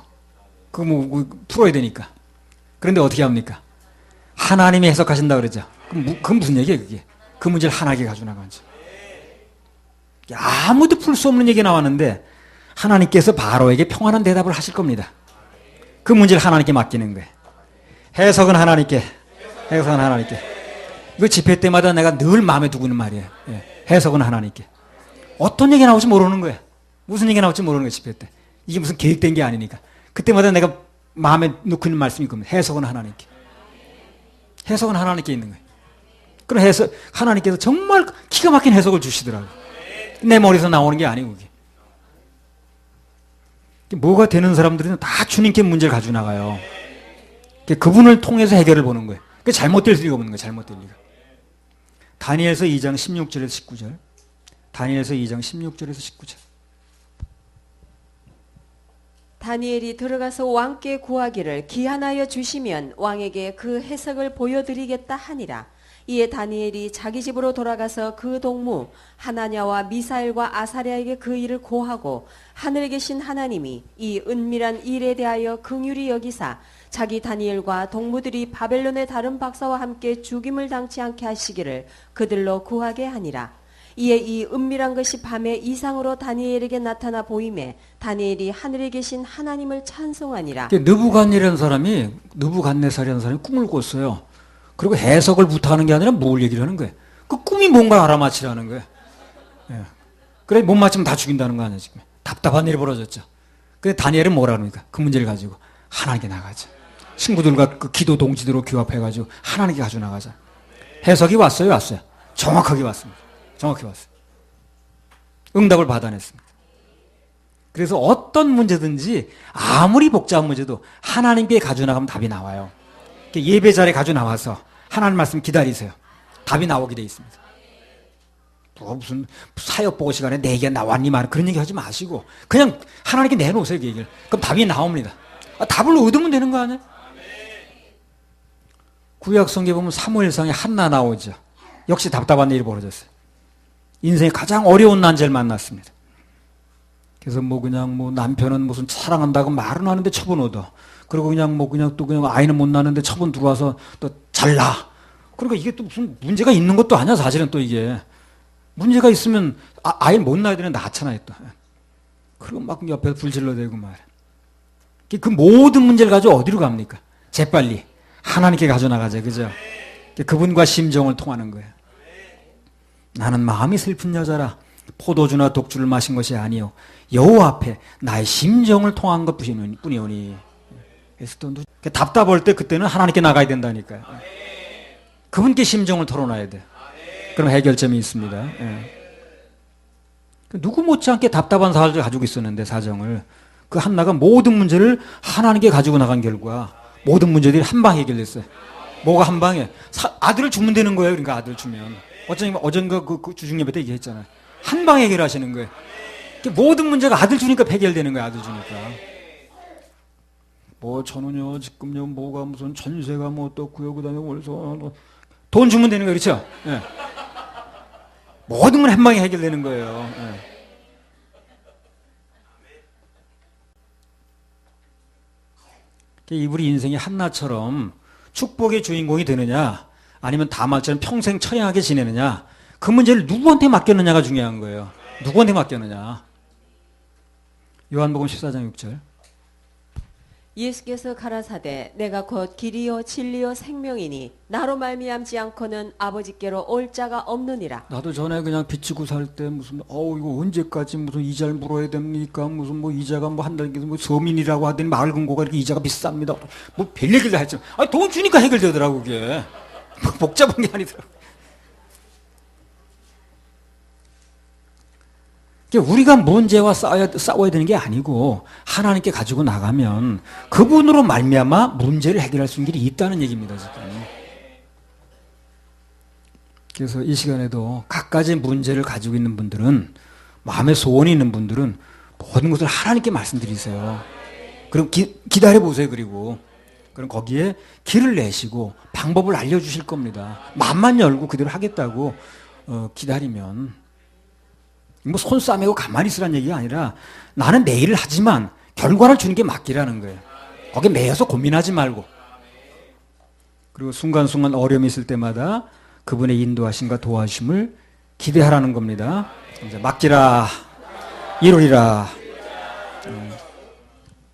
그거 뭐 풀어야 되니까. 그런데 어떻게 합니까? 하나님이 해석하신다 그러죠. 그건 무슨 얘기예요, 그게? 그 문제를 하나님께 가져나가죠. 아무도 풀 수 없는 얘기 나왔는데 하나님께서 바로에게 평안한 대답을 하실 겁니다. 그 문제를 하나님께 맡기는 거예요. 해석은 하나님께. 해석은 하나님께. 이거 집회 때마다 내가 늘 마음에 두고 있는 말이에요. 해석은 하나님께. 어떤 얘기 나올지 모르는 거예요. 무슨 얘기 나올지 모르는 거예요, 집회 때. 이게 무슨 계획된 게 아니니까. 그때마다 내가 마음에 놓고 있는 말씀이 겁니다. 해석은 하나님께. 해석은 하나님께 있는 거예요. 그럼 해석, 하나님께서 정말 기가 막힌 해석을 주시더라고요. 내 머리에서 나오는 게 아니고, 그게. 뭐가 되는 사람들은 다 주님께 문제를 가지고 나가요. 그분을 통해서 해결을 보는 거예요. 그 잘못될 리가 없는 거예요, 잘못될 리가. 다니엘서 2장 16절에서 19절. 다니엘서 2장 16절에서 19절. 다니엘이 들어가서 왕께 구하기를 기한하여 주시면 왕에게 그 해석을 보여드리겠다 하니라. 이에 다니엘이 자기 집으로 돌아가서 그 동무 하나냐와 미사엘과 아사랴에게 그 일을 고하고 하늘에 계신 하나님이 이 은밀한 일에 대하여 긍휼히 여기사 자기 다니엘과 동무들이 바벨론의 다른 박사와 함께 죽임을 당치 않게 하시기를 그들로 구하게 하니라. 이에 이 은밀한 것이 밤에 이상으로 다니엘에게 나타나 보임에 다니엘이 하늘에 계신 하나님을 찬송하니라. 느부갓네살이라는 사람이 꿈을 꿨어요. 그리고 해석을 부탁하는 게 아니라 뭘 얘기를 하는 거예요. 그 꿈이 뭔가 알아맞히라는 거예요. 예. 그래 못 맞추면 다 죽인다는 거 아니에요, 지금. 답답한 일이 벌어졌죠. 근데 다니엘은 뭐라 그럽니까? 그 문제를 가지고 하나님께 나가자. 친구들과 그 기도 동지대로 규합해가지고 하나님께 가지고 나가자. 해석이 왔어요? 정확하게 왔습니다. 정확히 왔어요. 응답을 받아냈습니다. 그래서 어떤 문제든지 아무리 복잡한 문제도 하나님께 가지고 나가면 답이 나와요. 예배 자리에 가지고 나와서 하나님 말씀 기다리세요. 답이 나오게 돼 있습니다. 무슨 사역 보고 시간에 내 얘기가 나왔니 말 그런 얘기 하지 마시고 그냥 하나님께 내놓으세요, 그 얘기를. 그럼 답이 나옵니다. 답을 얻으면 되는 거 아니에요? 구약 성경에 보면 사무엘상에 한나 나오죠. 역시 답답한 일이 벌어졌어요. 인생의 가장 어려운 난제를 만났습니다. 그래서 남편은 무슨 사랑한다고 말은 하는데 처분 얻어. 그리고 그냥 아이는 못 낳는데 처분 들어와서 또 잘나. 그러니까 이게 또 무슨 문제가 있는 것도 아니야, 사실은 또 이게. 문제가 있으면 아이를 못 낳아야 되는 낳잖아요, 또. 그리고 막 옆에서 불질러대고 말이야. 그 모든 문제를 가지고 어디로 갑니까? 재빨리 하나님께 가져나가자, 그죠? 그분과 심정을 통하는 거예요. 나는 마음이 슬픈 여자라. 포도주나 독주를 마신 것이 아니요 여호와 앞에 나의 심정을 통한 것 뿐이오니. 에스더도 답답할 때 그때는 하나님께 나가야 된다니까요. 그분께 심정을 털어놔야 돼. 그럼 해결점이 있습니다. 예. 누구 못지않게 답답한 사정을 가지고 있었는데, 사정을. 그 한나가 모든 문제를 하나님께 가지고 나간 결과 모든 문제들이 한 방에 해결됐어요. 뭐가 한 방에? 아들을 주면 되는 거예요. 그러니까 아들 주면. 어젠가 그 주중예배 때 얘기했잖아요. 한 방에 해결하시는 거예요. 모든 문제가 아들 주니까 해결되는 거예요. 아들 주니까. 뭐 저는요 지금요 뭐가 무슨 전세가 뭐 어떻고요, 그다음에 월서 돈 주면 되는 거예요. 그렇죠? 예. 모든 건 한 방에 해결되는 거예요. 예. 우리 인생이 한나처럼 축복의 주인공이 되느냐, 아니면 다말처럼 평생 처량하게 지내느냐, 그 문제를 누구한테 맡겼느냐가 중요한 거예요. 누구한테 맡겼느냐. 요한복음 14장 6절. 예수께서 가라사대 내가 곧 길이요 진리요 생명이니 나로 말미암지 않고는 아버지께로 올 자가 없느니라. 나도 전에 그냥 빚지고 살 때 무슨 이거 언제까지 무슨 이자를 물어야 됩니까? 무슨 뭐 이자가 뭐 한 달에 뭐 서민이라고 하더니 마을 금고가 이렇게 이자가 비쌉니다. 뭐 별얘기를 다 했죠. 돈 주니까 해결되더라고 그게. 복잡한 게 아니더라고. 우리가 문제와 싸워야 되는 게 아니고 하나님께 가지고 나가면 그분으로 말미암아 문제를 해결할 수 있는 길이 있다는 얘기입니다. 지금. 그래서 이 시간에도 갖가지 문제를 가지고 있는 분들은, 마음에 소원이 있는 분들은 모든 것을 하나님께 말씀드리세요. 그럼 기다려 보세요. 그럼 거기에 길을 내시고 방법을 알려주실 겁니다. 마음만 열고 그대로 하겠다고 기다리면, 뭐 손싸매고 가만히 있으라는 얘기가 아니라 나는 내 일을 하지만 결과를 주는 게 맡기라는 거예요. 거기에 매여서 고민하지 말고. 그리고 순간순간 어려움이 있을 때마다 그분의 인도하심과 도와주심을 기대하라는 겁니다. 이제 맡기라, 이루리라.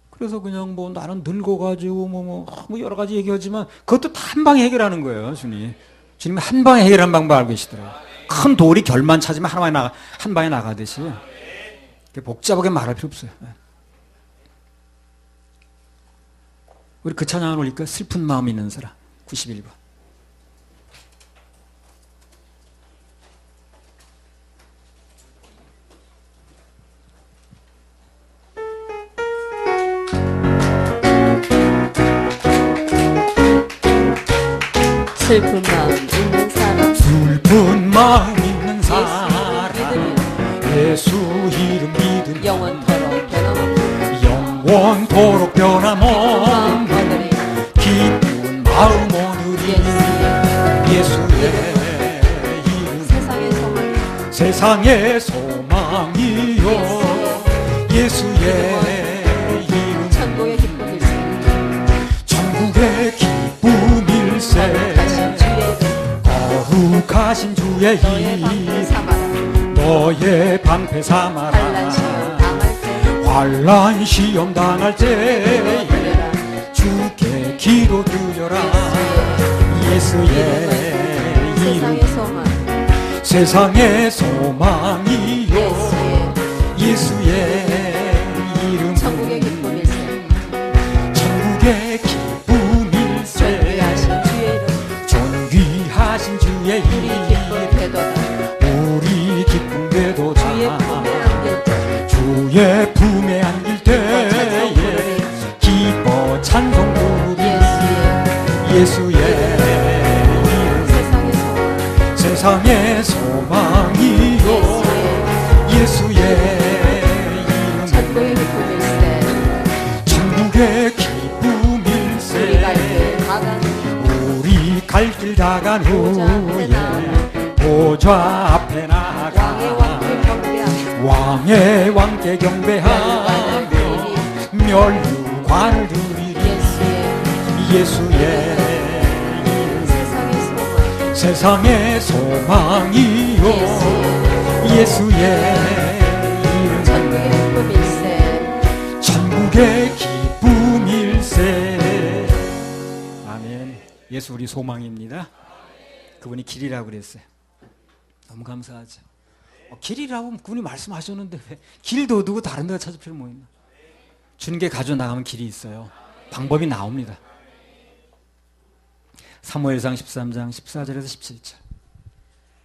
그래서 그냥 뭐 나는 늙어가지고 뭐 여러 가지 얘기하지만 그것도 다 한 방에 해결하는 거예요. 주님은 한 방에 해결하는 방법 알고 계시더라고요. 큰 돌이 결만 찾으면 한 방에 나가듯이 복잡하게 말할 필요 없어요. 우리 그 찬양을 올릴까요? 슬픈 마음 있는 사람 91번. 슬픈 마음 있는 사람, 슬픈 마음 있는 사람, 예수 이름 믿음 영원토록 변함없는 영원토록 변함없는 기쁜 마음 오늘이 예수의 이름 세상의 소망이요 예수의 이름 천국의 기쁨일세 천국의 기쁨일세 거룩하신 주의 이름 너의 방패 삼아라 환난 시험 당할 때 주께 기도 드려라 예수의 이름 세상의 소망이요 예수의 이름 천국의 기쁨일세 천국의 기쁨일세 존귀하신 주의 이름 우리 기쁨 되도다 주의 품에 안길 때에 기뻐 찬송 부르리 예수의 이름 세상의 소망이요 예수의 이름 천국의 기쁨일세 우리 갈 길 다간 후에 보좌 앞에 나가 왕의 왕께 경배하며 멸류관을 드리리 예수의 이름 세상의 소망이요 예수의 이름 천국의 기쁨일세 아멘. 예수 우리 소망입니다. 그분이 길이라고 그랬어요. 너무 감사하죠. 길이라고 그분이 말씀하셨는데 왜 길도 두고 다른 데가 찾을 필요 뭐 있나? 주님께 가져나가면 길이 있어요. 방법이 나옵니다. 사무엘상 13장 14절에서 17절.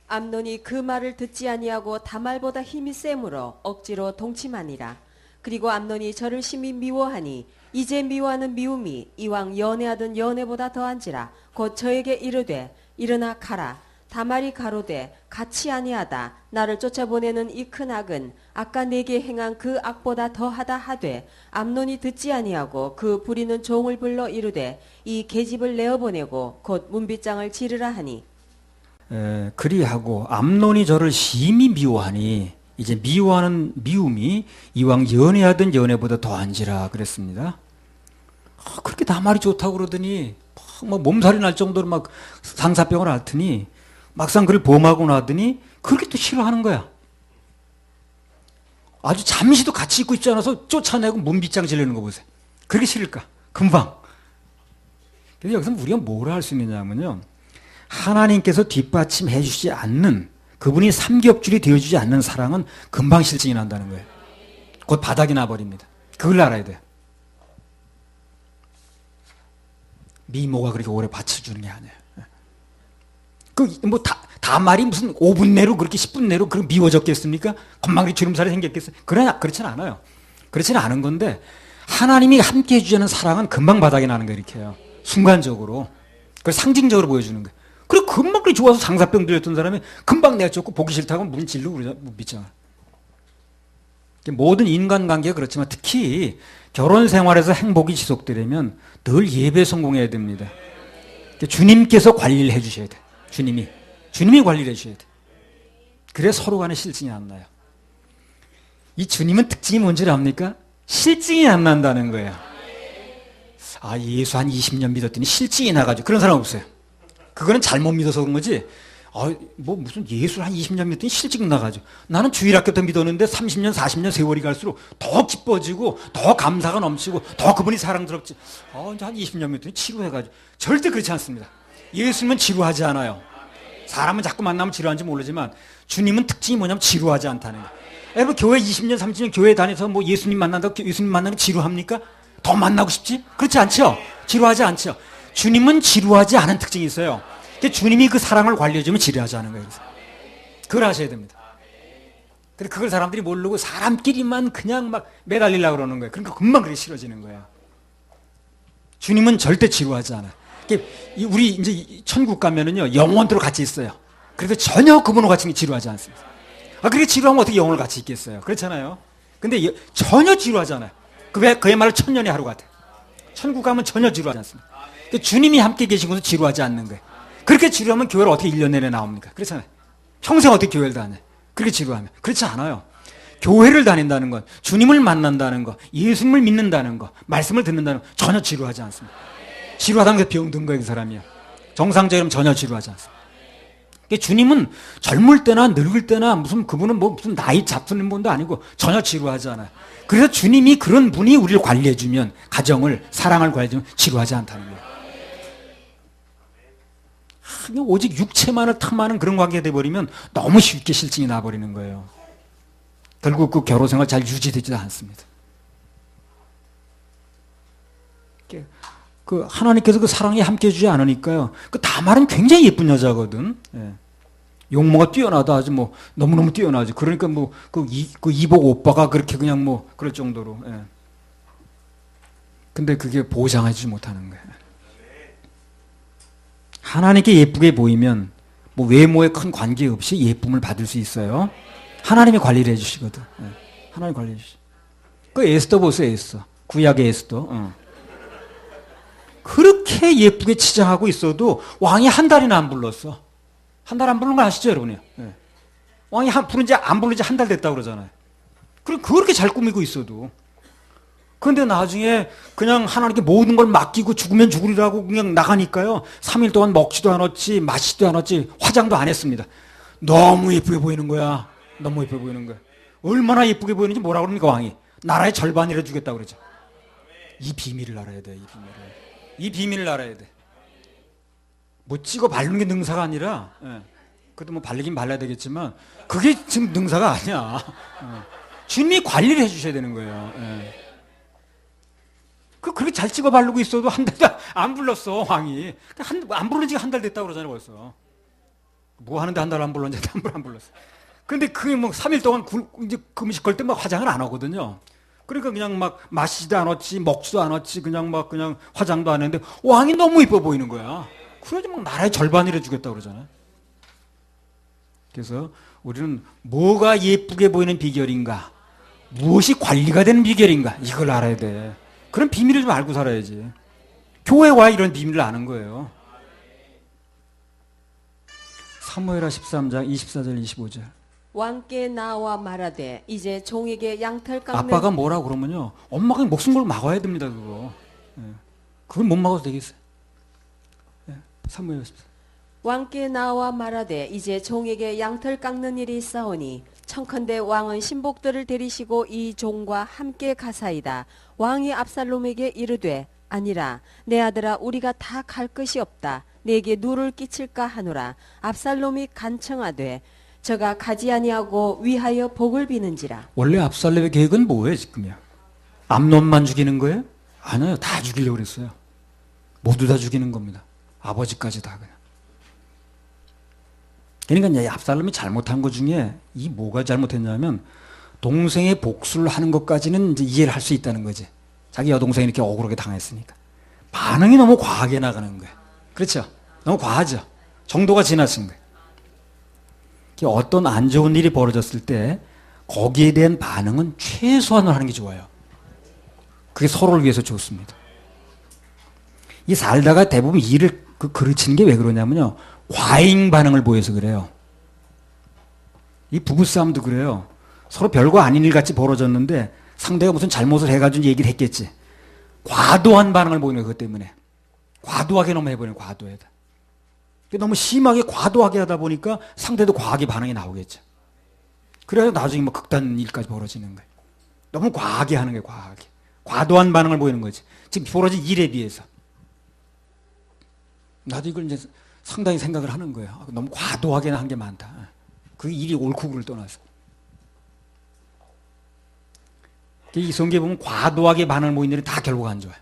암논이 그 말을 듣지 아니하고 다말보다 힘이 세므로 억지로 동침하니라. 그리고 암논이 저를 심히 미워하니 이제 미워하는 미움이 이왕 연애하던 연애보다 더한지라. 곧 저에게 이르되 일어나 가라. 다말이 가로되 같이 아니하다. 나를 쫓아보내는 이 큰 악은 아까 내게 행한 그 악보다 더하다 하되 암논이 듣지 아니하고 그 부리는 종을 불러 이르되 이 계집을 내어보내고 곧 문빗장을 지르라 하니. 그리하고 암논이 저를 심히 미워하니 이제 미워하는 미움이 이왕 연애하던 연애보다 더한지라 그랬습니다. 그렇게 다말이 좋다고 그러더니 막 몸살이 날 정도로 막 상사병을 앓더니 막상 그를 범하고 나더니 그렇게 또 싫어하는 거야. 아주 잠시도 같이 있고 있지 않아서 쫓아내고 문빗장 지르는 거 보세요. 그렇게 싫을까? 금방. 그래서 여기서 우리가 뭘 할 수 있느냐면요. 하나님께서 뒷받침해 주지 않는, 그분이 삼겹줄이 되어주지 않는 사랑은 금방 실증이 난다는 거예요. 곧 바닥이 나버립니다. 그걸 알아야 돼요. 미모가 그렇게 오래 받쳐주는 게 아니에요. 다말이 무슨 5분 내로 그렇게 10분 내로 그렇게 미워졌겠습니까? 금방 주름살이 생겼겠어요? 그렇진 않아요. 그렇지는 않은 건데, 하나님이 함께 해주자는 사랑은 금방 바닥이 나는 거예요, 이렇게요. 순간적으로. 그걸 상징적으로 보여주는 거예요. 그리고 금방 그렇게 좋아서 상사병 들렸던 사람이 금방 내가 쫓고 보기 싫다고 문 질르고 믿잖아. 모든 인간관계가 그렇지만 특히 결혼 생활에서 행복이 지속되려면 늘 예배 성공해야 됩니다. 주님께서 관리를 해주셔야 돼. 주님이 관리를 해주셔야 돼. 그래 서로 간에 실증이 안 나요. 이 주님은 특징이 뭔지 압니까? 실증이 안 난다는 거예요. 예수 한 20년 믿었더니 실증이 나가지고 그런 사람 없어요. 그거는 잘못 믿어서 그런 거지. 무슨 예수를 한 20년 믿더니 실증 나가지고. 나는 주일학교 때 믿었는데 30년, 40년 세월이 갈수록 더 기뻐지고 더 감사가 넘치고 더 그분이 사랑스럽지. 이제 한 20년 믿더니 지루해가지고. 절대 그렇지 않습니다. 예수님은 지루하지 않아요. 사람은 자꾸 만나면 지루한지 모르지만 주님은 특징이 뭐냐면 지루하지 않다는 거예요. 여러분 교회 20년, 30년 교회 다녀서 뭐 예수님 만난다고 예수님 만나면 지루합니까? 더 만나고 싶지? 그렇지 않죠? 지루하지 않죠? 주님은 지루하지 않은 특징이 있어요. 주님이 그 사랑을 관리해주면 지루하지 않은 거예요. 그걸 아셔야 됩니다. 근데 그걸 사람들이 모르고 사람끼리만 그냥 막 매달리려고 그러는 거예요. 그러니까 금방 그게 싫어지는 거예요. 주님은 절대 지루하지 않아요. 우리 이제 천국 가면은요, 영원토록 같이 있어요. 그래서 전혀 그분과 같이 지루하지 않습니다. 그렇게 지루하면 어떻게 영원을 같이 있겠어요? 그렇잖아요. 근데 전혀 지루하지 않아요. 그야말로 천년의 하루 같아요. 천국 가면 전혀 지루하지 않습니다. 주님이 함께 계신 곳은 지루하지 않는 거예요. 그렇게 지루하면 교회를 어떻게 1년 내내 나옵니까? 그렇잖아요. 평생 어떻게 교회를 다녀요? 그렇게 지루하면. 그렇지 않아요. 교회를 다닌다는 것, 주님을 만난다는 것, 예수님을 믿는다는 것, 말씀을 듣는다는 것 전혀 지루하지 않습니다. 지루하다는 게 병든 거예요, 그 사람이요. 정상적이면 전혀 지루하지 않습니다. 주님은 젊을 때나 늙을 때나 그분은 무슨 나이 잡수는 분도 아니고 전혀 지루하지 않아요. 그래서 주님이 그런 분이 우리를 관리해주면, 가정을, 사랑을 관리해주면 지루하지 않다는 거예요. 그냥 오직 육체만을 탐하는 그런 관계가 돼버리면 너무 쉽게 실증이 나버리는 거예요. 결국 그 결혼 생활 잘 유지되지도 않습니다. 하나님께서 그 사랑에 함께 해주지 않으니까요. 다말은 굉장히 예쁜 여자거든. 예. 용모가 뛰어나다. 아주 너무너무 뛰어나죠. 그러니까 이복 오빠가 그렇게 그냥 그럴 정도로. 예. 근데 그게 보장하지 못하는 거예요. 하나님께 예쁘게 보이면 외모에 큰 관계없이 예쁨을 받을 수 있어요. 하나님이 관리를 해주시거든. 예. 하나님 관리해 주시. 에스더 보세요, 에스더. 구약의 에스더. 그렇게 예쁘게 치장하고 있어도 왕이 한 달이나 안 불렀어. 한 달 안 부른 거 아시죠, 여러분요? 예. 왕이 안 부른 지 한 달 됐다고 그러잖아요. 그럼 그렇게 잘 꾸미고 있어도. 그런데 나중에 그냥 하나님께 모든 걸 맡기고 죽으면 죽으리라고 그냥 나가니까요. 3일 동안 먹지도 않았지, 마시지도 않았지, 화장도 안 했습니다. 너무 예쁘게 보이는 거야. 너무 예쁘게 보이는 거야. 얼마나 예쁘게 보이는지 뭐라 그럽니까, 왕이? 나라의 절반이라 주겠다고 그러죠. 이 비밀을 알아야 돼, 이 비밀을 알아야 돼. 찍어 바르는 게 능사가 아니라, 예. 그래도 뭐 발리긴 발라야 되겠지만 그게 지금 능사가 아니야. 주님이 관리를 해주셔야 되는 거예요. 예. 그렇게 잘 찍어 바르고 있어도 한 달도 안 불렀어, 왕이. 안 부른 지가 한 달 됐다고 그러잖아요, 벌써. 뭐 하는데 한 달 안 불렀는지 안 불렀어. 근데 그게 뭐 3일 동안 이제 금식 걸 때 막 화장을 안 하거든요. 그러니까 그냥 막 마시지도 않았지, 먹지도 않았지, 그냥 화장도 안 했는데 왕이 너무 이뻐 보이는 거야. 그러지 막 나라의 절반을 해주겠다고 그러잖아요. 그래서 우리는 뭐가 예쁘게 보이는 비결인가? 무엇이 관리가 되는 비결인가? 이걸 알아야 돼. 그런 비밀을 좀 알고 살아야지. 교회 와 이런 비밀을 아는 거예요. 사무엘하 13장 24절 25절. 왕께 나와 말하되 이제 종에게 양털 깎는 아빠가 뭐라고 그러면요. 엄마가 목숨 걸고 막아야 됩니다. 그거. 예. 그걸 못 막아도 되겠어요. 예. 사무엘 14. 왕께 나와 말하되 이제 종에게 양털 깎는 일이 있사오니 청컨대 왕은 신복들을 데리시고 이 종과 함께 가사이다. 왕이 압살롬에게 이르되 아니라 내 아들아 우리가 다 갈 것이 없다. 내게 누를 끼칠까 하노라. 압살롬이 간청하되 저가 가지 아니하고 위하여 복을 비는지라. 원래 압살롬의 계획은 뭐예요 지금이야? 암논만 죽이는 거예요? 아니요, 다 죽이려고 그랬어요. 모두 다 죽이는 겁니다. 아버지까지 다 그냥. 그러니까 이제 압살롬이 잘못한 것 중에 이 뭐가 잘못했냐면 동생의 복수를 하는 것까지는 이제 이해를 할 수 있다는 거지. 자기 여동생이 이렇게 억울하게 당했으니까. 반응이 너무 과하게 나가는 거예요. 그렇죠? 너무 과하죠? 정도가 지나친 거예요. 어떤 안 좋은 일이 벌어졌을 때 거기에 대한 반응은 최소한으로 하는 게 좋아요. 그게 서로를 위해서 좋습니다. 이 살다가 대부분 일을 그르치는 게 왜 그러냐면요. 과잉 반응을 보여서 그래요. 이 부부싸움도 그래요. 서로 별거 아닌 일 같이 벌어졌는데 상대가 무슨 잘못을 해가지고 얘기를 했겠지. 과도한 반응을 보이는 것 때문에. 과도하게 너무 해버려요. 과도하다. 너무 심하게 과도하게 하다 보니까 상대도 과하게 반응이 나오겠죠. 그래서 나중에 뭐 극단 일까지 벌어지는 거예요. 너무 과하게 하는 거예요. 과하게. 과도한 반응을 보이는 거지. 지금 벌어진 일에 비해서. 나도 이걸 이제 상당히 생각을 하는 거예요. 너무 과도하게 한 게 많다. 그 일이 옳고 그를 떠나서. 이 성경에 보면 과도하게 반응을 보이는 일이 다 결국 안 좋아요.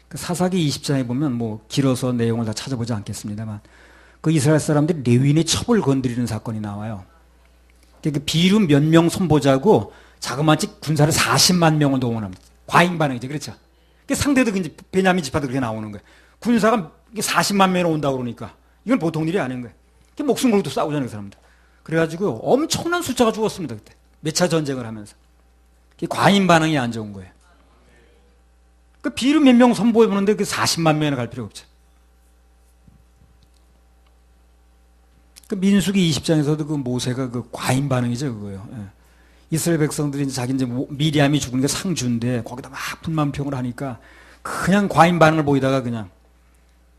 그 사사기 20장에 보면 뭐 길어서 내용을 다 찾아보지 않겠습니다만 그 이스라엘 사람들이 레위인의 첩을 건드리는 사건이 나와요. 그 비름 몇 명 손보자고 자그마치 군사를 40만 명을 동원합니다. 과잉 반응이죠. 그렇죠? 상대도 이제 베냐민 지파도 그렇게 나오는 거예요. 군사가 40만 명이 온다고 그러니까 이건 보통 일이 아닌 거예요. 목숨 걸고 또 싸우잖아요. 그 사람들. 그래가지고 엄청난 숫자가 죽었습니다. 그때. 몇 차 전쟁을 하면서. 과잉 반응이 안 좋은 거예요. 그 비름 몇 명 선보여보는데 그 40만 명이나 갈 필요 없죠. 그 민수기 20장에서도 그 모세가 그 과잉 반응이죠, 그거요. 예. 이스라엘 백성들이 이제 자기 이제 미리암이 죽은 게 상주인데 거기다 막 불만평을 하니까 그냥 과잉 반응을 보이다가 그냥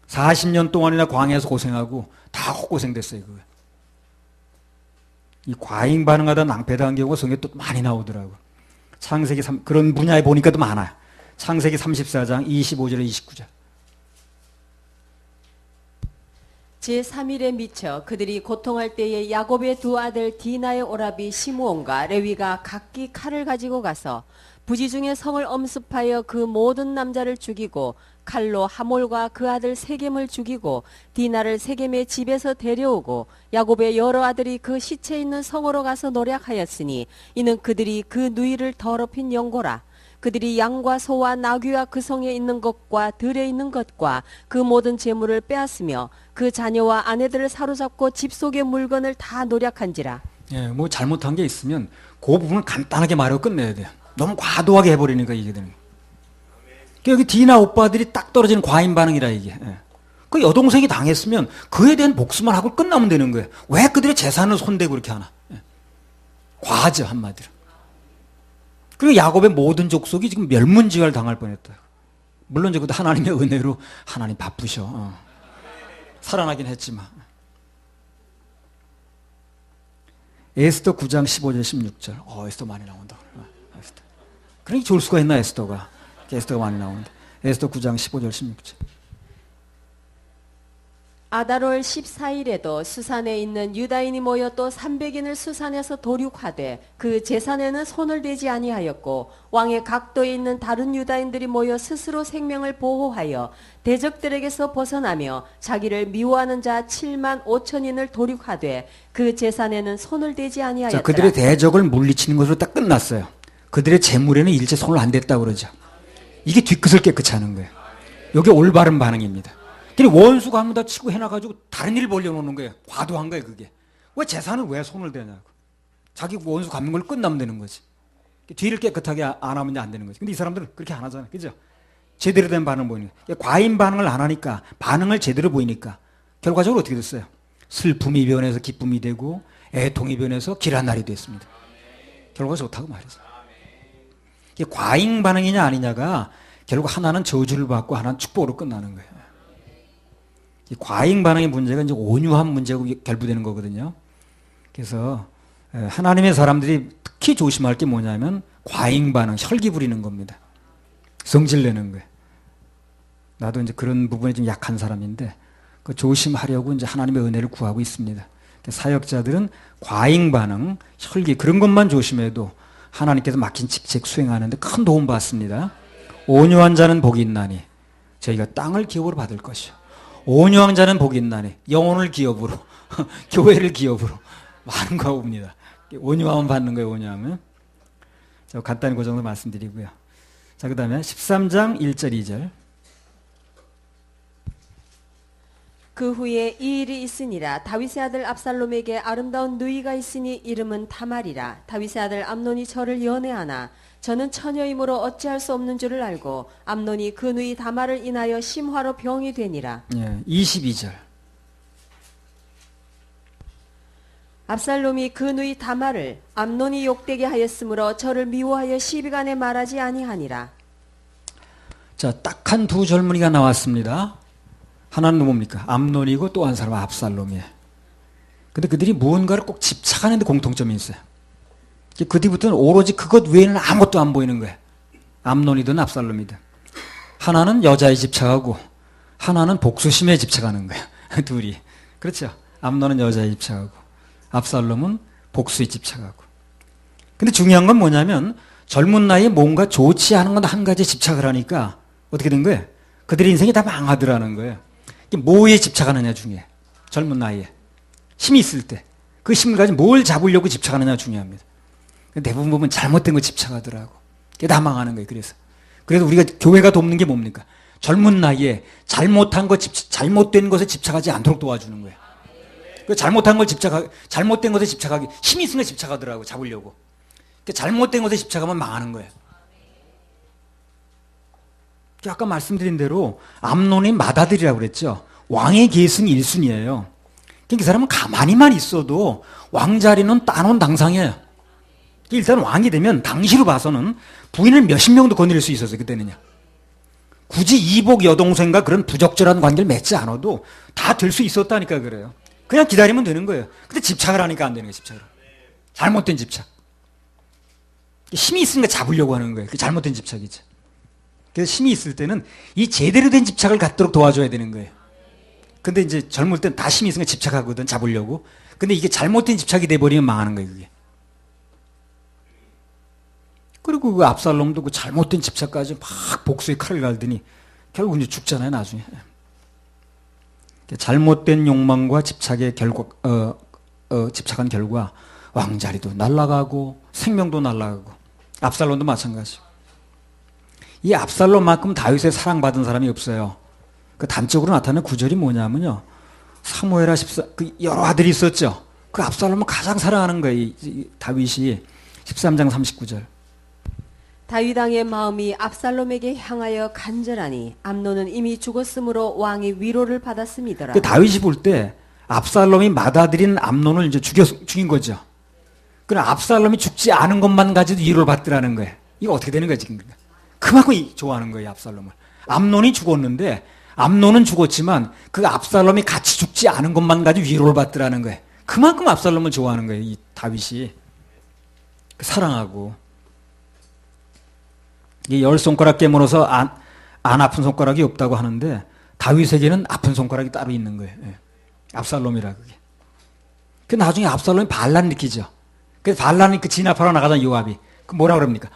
40년 동안이나 광야에서 고생하고 다 헛고생됐어요, 그거. 이 과잉 반응하다 낭패당한 경우가 성경에 또 많이 나오더라고. 창세기 그런 분야에 보니까 또 많아요. 창세기 34장 25절에 29절. 제3일에 미쳐 그들이 고통할 때에 야곱의 두 아들 디나의 오라비 시므온과 레위가 각기 칼을 가지고 가서 부지 중에 성을 엄습하여 그 모든 남자를 죽이고 칼로 하몰과 그 아들 세겜을 죽이고 디나를 세겜의 집에서 데려오고 야곱의 여러 아들이 그 시체 있는 성으로 가서 노략하였으니 이는 그들이 그 누이를 더럽힌 영고라. 그들이 양과 소와 나귀와 그 성에 있는 것과 들에 있는 것과 그 모든 재물을 빼앗으며 그 자녀와 아내들을 사로잡고 집 속의 물건을 다 노략한지라. 예, 뭐 잘못한 게 있으면 그 부분을 간단하게 말하고 끝내야 돼요. 너무 과도하게 해버리니까 이게 되는 거예요. 여기 디나 오빠들이 딱 떨어지는 과잉 반응이라 이게. 예. 그 여동생이 당했으면 그에 대한 복수만 하고 끝나면 되는 거예요. 왜 그들의 재산을 손대고 그렇게 하나. 예. 과하죠, 한마디로. 그리고 야곱의 모든 족속이 지금 멸문지화를 당할 뻔했다. 물론 저것도 하나님의 은혜로 하나님 바쁘셔. 살아나긴 했지만. 에스더 9장 15절 16절. 에스더 많이 나온다. 에스더. 그러니까 좋을 수가 있나 에스더가. 에스더가 많이 나오는데. 에스더 9장 15절 16절. 아달월 14일에도 수산에 있는 유다인이 모여 또 300인을 수산에서 도륙하되 그 제산에는 손을 대지 아니하였고 왕의 각도에 있는 다른 유다인들이 모여 스스로 생명을 보호하여 대적들에게서 벗어나며 자기를 미워하는 자 7만 5천인을 도륙하되 그 제산에는 손을 대지 아니하였더라. 자, 그들의 대적을 물리치는 것으로 딱 끝났어요. 그들의 재물에는 일체 손을 안 댔다고 그러죠. 이게 뒤끝을 깨끗이 하는 거예요. 이게 올바른 반응입니다. 원수가 한 번 다 치고 해놔가지고 다른 일을 벌려놓는 거예요. 과도한 거예요, 그게. 왜 재산을 왜 손을 대냐고. 자기 원수 갚는 걸 끝나면 되는 거지. 뒤를 깨끗하게 안 하면 안 되는 거지. 근데 이 사람들은 그렇게 안 하잖아요. 그죠? 제대로 된 반응을 보이니까. 과잉 반응을 안 하니까, 반응을 제대로 보이니까, 결과적으로 어떻게 됐어요? 슬픔이 변해서 기쁨이 되고, 애통이 변해서 길한 날이 됐습니다. 결과가 좋다고 말이죠. 이게 과잉 반응이냐 아니냐가 결국 하나는 저주를 받고 하나는 축복으로 끝나는 거예요. 이 과잉 반응의 문제가 이제 온유한 문제고 결부되는 거거든요. 그래서 하나님의 사람들이 특히 조심할 게 뭐냐면 과잉 반응, 혈기 부리는 겁니다. 성질 내는 거예요. 나도 이제 그런 부분에 좀 약한 사람인데 그 조심하려고 이제 하나님의 은혜를 구하고 있습니다. 사역자들은 과잉 반응, 혈기 그런 것만 조심해도 하나님께서 맡긴 직책 수행하는데 큰 도움 받습니다. 온유한 자는 복이 있나니 저희가 땅을 기업으로 받을 것이요. 온유한 자는 복이 있나니 영혼을 기업으로 교회를 기업으로 많은 거 옵니다. 온유하면 받는 거예요. 온유하면. 자, 간단히 그 정도 말씀드리고요. 자, 그 다음에 13장 1절 2절. 그 후에 이 일이 있으니라. 다윗의 아들 압살롬에게 아름다운 누이가 있으니 이름은 다말이라. 다윗의 아들 암논이 저를 연애하나 저는 처녀이므로 어찌할 수 없는 줄을 알고 암논이 그 누이 다말을 인하여 심화로 병이 되니라. 22절. 압살롬이 그 누이 다말을 암논이 욕되게 하였으므로 저를 미워하여 시비간에 말하지 아니하니라. 자, 딱 한 두 젊은이가 나왔습니다. 하나는 뭡니까? 암논이고 또 한 사람은 압살롬이에요. 근데 그들이 무언가를 꼭 집착하는 데 공통점이 있어요. 그 뒤부터는 오로지 그것 외에는 아무것도 안 보이는 거예요. 암논이든 압살롬이든. 하나는 여자에 집착하고 하나는 복수심에 집착하는 거예요. 둘이. 그렇죠? 암논은 여자에 집착하고 압살롬은 복수에 집착하고. 근데 중요한 건 뭐냐면 젊은 나이에 뭔가 좋지 않은 건 한 가지에 집착을 하니까 어떻게 된 거예요? 그들의 인생이 다 망하더라는 거예요. 뭐에 집착하느냐 중요해. 젊은 나이에. 힘이 있을 때. 그 힘을 가지고 뭘 잡으려고 집착하느냐 중요합니다. 대부분 보면 잘못된 거 집착하더라고. 그게 다 망하는 거예요. 그래서 우리가 교회가 돕는 게 뭡니까? 젊은 나이에 잘못된 것에 집착하지 않도록 도와주는 거예요. 잘못된 것에 집착하기, 힘이 있으면 집착하더라고, 잡으려고. 잘못된 것에 집착하면 망하는 거예요. 아까 말씀드린 대로 암논이 맏아들이라고 그랬죠. 왕의 계승 1순위예요. 그 사람은 가만히만 있어도 왕자리는 따놓은 당상이에요. 일단 왕이 되면 당시로 봐서는 부인을 몇십 명도 거느릴 수 있었어요. 그때는요. 굳이 이복 여동생과 그런 부적절한 관계를 맺지 않아도 다 될 수 있었다니까 그래요. 그냥 기다리면 되는 거예요. 근데 집착을 하니까 안 되는 거예요. 집착을. 잘못된 집착. 힘이 있으니까 잡으려고 하는 거예요. 그게 잘못된 집착이죠. 그래서 힘이 있을 때는 이 제대로 된 집착을 갖도록 도와줘야 되는 거예요. 근데 이제 젊을 땐 다 힘이 있으니까 집착하거든, 잡으려고. 근데 이게 잘못된 집착이 돼버리면 망하는 거예요, 그게. 그리고 그 압살롬도 그 잘못된 집착까지 막 복수에 칼을 갈더니 결국 이제 죽잖아요, 나중에. 잘못된 욕망과 집착의 집착한 결과 왕자리도 날아가고 생명도 날아가고 압살롬도 마찬가지고. 이 압살롬만큼 다윗의 사랑받은 사람이 없어요. 그 단적으로 나타나는 구절이 뭐냐면요. 사무엘하 14, 그 여러 아들이 있었죠. 그 압살롬을 가장 사랑하는 거예요. 이 다윗이 13장 39절. 다윗 왕의 마음이 압살롬에게 향하여 간절하니 암논은 이미 죽었으므로 왕이 위로를 받았음이더라. 그 다윗이 볼 때 압살롬이 맏아들인 암논을 이제 죽인 거죠. 그러나 압살롬이 죽지 않은 것만 가지고 위로를 받더라는 거예요. 이거 어떻게 되는 거야 지금? 그만큼 좋아하는 거예요 압살롬을. 암논이 죽었는데 암논은 죽었지만 그 압살롬이 같이 죽지 않은 것만 가지고 위로를 받더라는 거예요. 그만큼 압살롬을 좋아하는 거예요. 이 다윗이. 사랑하고. 이 10손가락 깨물어서 안 아픈 손가락이 없다고 하는데 다윗에게는 아픈 손가락이 따로 있는 거예요. 압살롬이라 그게. 그 나중에 압살롬이 반란 일으키죠. 그래서 반란이 그 진압하러 나가잖아 요압이. 그 뭐라 그럽니까?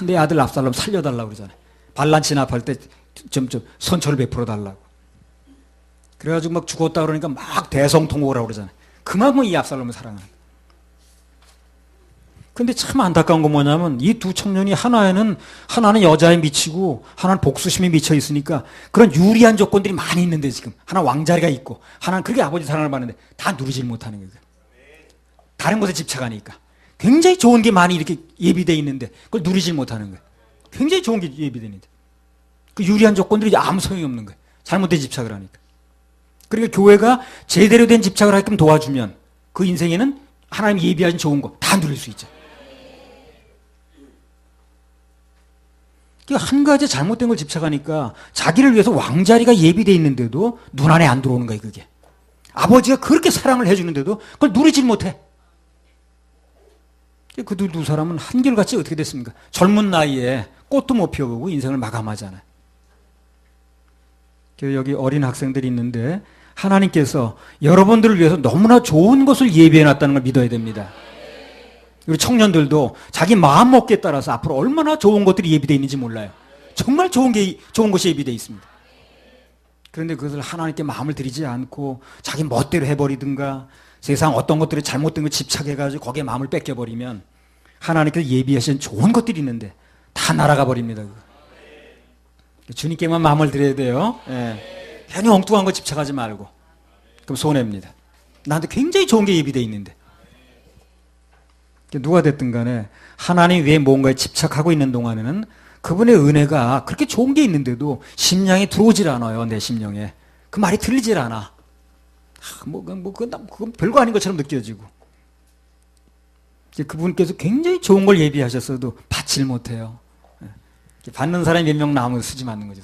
내 아들 압살롬 살려달라고 그러잖아요. 반란 진압할 때 좀 선처를 베풀어 달라고. 그래가지고 막 죽었다 그러니까 막 대성통곡을 그러잖아요. 그만큼 이 압살롬을 사랑하는. 근데 참 안타까운 건 뭐냐면 이 두 청년이 하나는 여자에 미치고 하나는 복수심에 미쳐 있으니까 그런 유리한 조건들이 많이 있는데 지금 하나 왕자리가 있고 하나는 그렇게 아버지 사랑을 받는데 다 누리질 못하는 거예요. 다른 것에 집착하니까 굉장히 좋은 게 많이 이렇게 예비되어 있는데 그걸 누리질 못하는 거예요. 굉장히 좋은 게 예비되어 있는데 그 유리한 조건들이 아무 소용이 없는 거예요. 잘못된 집착을 하니까. 그러니까 교회가 제대로 된 집착을 하게끔 도와주면 그 인생에는 하나님 예비하신 좋은 거 다 누릴 수 있죠. 한 가지 잘못된 걸 집착하니까 자기를 위해서 왕자리가 예비되어 있는데도 눈 안에 안 들어오는 거예요, 그게. 아버지가 그렇게 사랑을 해주는데도 그걸 누리질 못해. 그 두 사람은 한결같이 어떻게 됐습니까? 젊은 나이에 꽃도 못 피워보고 인생을 마감하잖아요. 여기 어린 학생들이 있는데 하나님께서 여러분들을 위해서 너무나 좋은 것을 예비해놨다는 걸 믿어야 됩니다. 우리 청년들도 자기 마음먹기에 따라서 앞으로 얼마나 좋은 것들이 예비되어 있는지 몰라요. 정말 좋은 것이 예비되어 있습니다. 그런데 그것을 하나님께 마음을 들이지 않고 자기 멋대로 해버리든가 세상 어떤 것들이 잘못된 걸 집착해가지고 거기에 마음을 뺏겨버리면 하나님께서 예비하신 좋은 것들이 있는데 다 날아가 버립니다. 주님께만 마음을 드려야 돼요. 예. 괜히 엉뚱한 거 집착하지 말고. 그럼 손해입니다. 나한테 굉장히 좋은 게 예비되어 있는데. 누가 됐든 간에 하나님 외에 뭔가에 집착하고 있는 동안에는 그분의 은혜가 그렇게 좋은 게 있는데도 심령에 들어오질 않아요. 내 심령에. 그 말이 들리질 않아. 그건 별거 아닌 것처럼 느껴지고. 그분께서 굉장히 좋은 걸 예비하셨어도 받질 못해요. 받는 사람이 몇 명 나오면 쓰지 않는 거죠.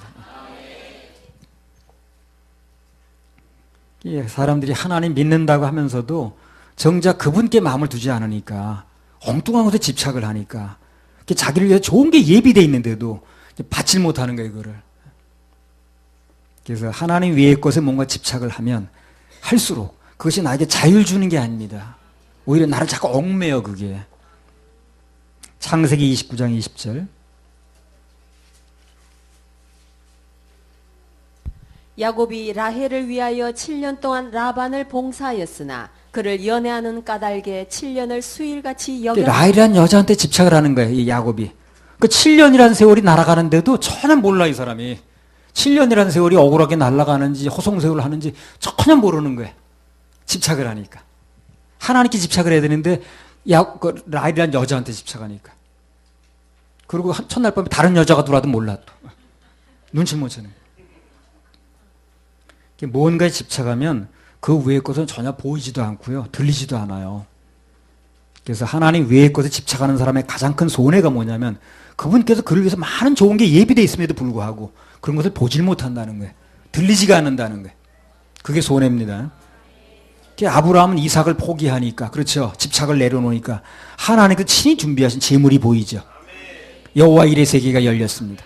사람들이 하나님 믿는다고 하면서도 정작 그분께 마음을 두지 않으니까 엉뚱한 것에 집착을 하니까 자기를 위해 좋은 게 예비되어 있는데도 받질 못하는 거예요, 이거를. 그래서 하나님 외의 것에 뭔가 집착을 하면 할수록 그것이 나에게 자유를 주는 게 아닙니다. 오히려 나를 자꾸 얽매여, 그게. 창세기 29장 20절. 야곱이 라헬을 위하여 7년 동안 라반을 봉사하였으나 그를 연애하는 까닭에 7년을 수일같이 여겨. 라헬이라는 여자한테 집착을 하는 거예요, 이 야곱이. 그 7년이라는 세월이 날아가는데도 전혀 몰라, 이 사람이. 7년이라는 세월이 억울하게 날아가는지 허송세월을 하는지 전혀 모르는 거예요. 집착을 하니까. 하나님께 집착을 해야 되는데 라헬이라는 여자한테 집착하니까. 그리고 첫날 밤에 다른 여자가 들어와도 몰라, 또. 눈치를 못 채는 거예요. 뭔가에 집착하면 그 외의 것은 전혀 보이지도 않고요. 들리지도 않아요. 그래서 하나님 외의 것에 집착하는 사람의 가장 큰 손해가 뭐냐면 그분께서 그를 위해서 많은 좋은 게 예비되어 있음에도 불구하고 그런 것을 보질 못한다는 거예요. 들리지가 않는다는 거예요. 그게 손해입니다. 아브라함은 이삭을 포기하니까, 그렇죠. 집착을 내려놓으니까 하나님께서 친히 준비하신 재물이 보이죠. 여호와 일의 세계가 열렸습니다.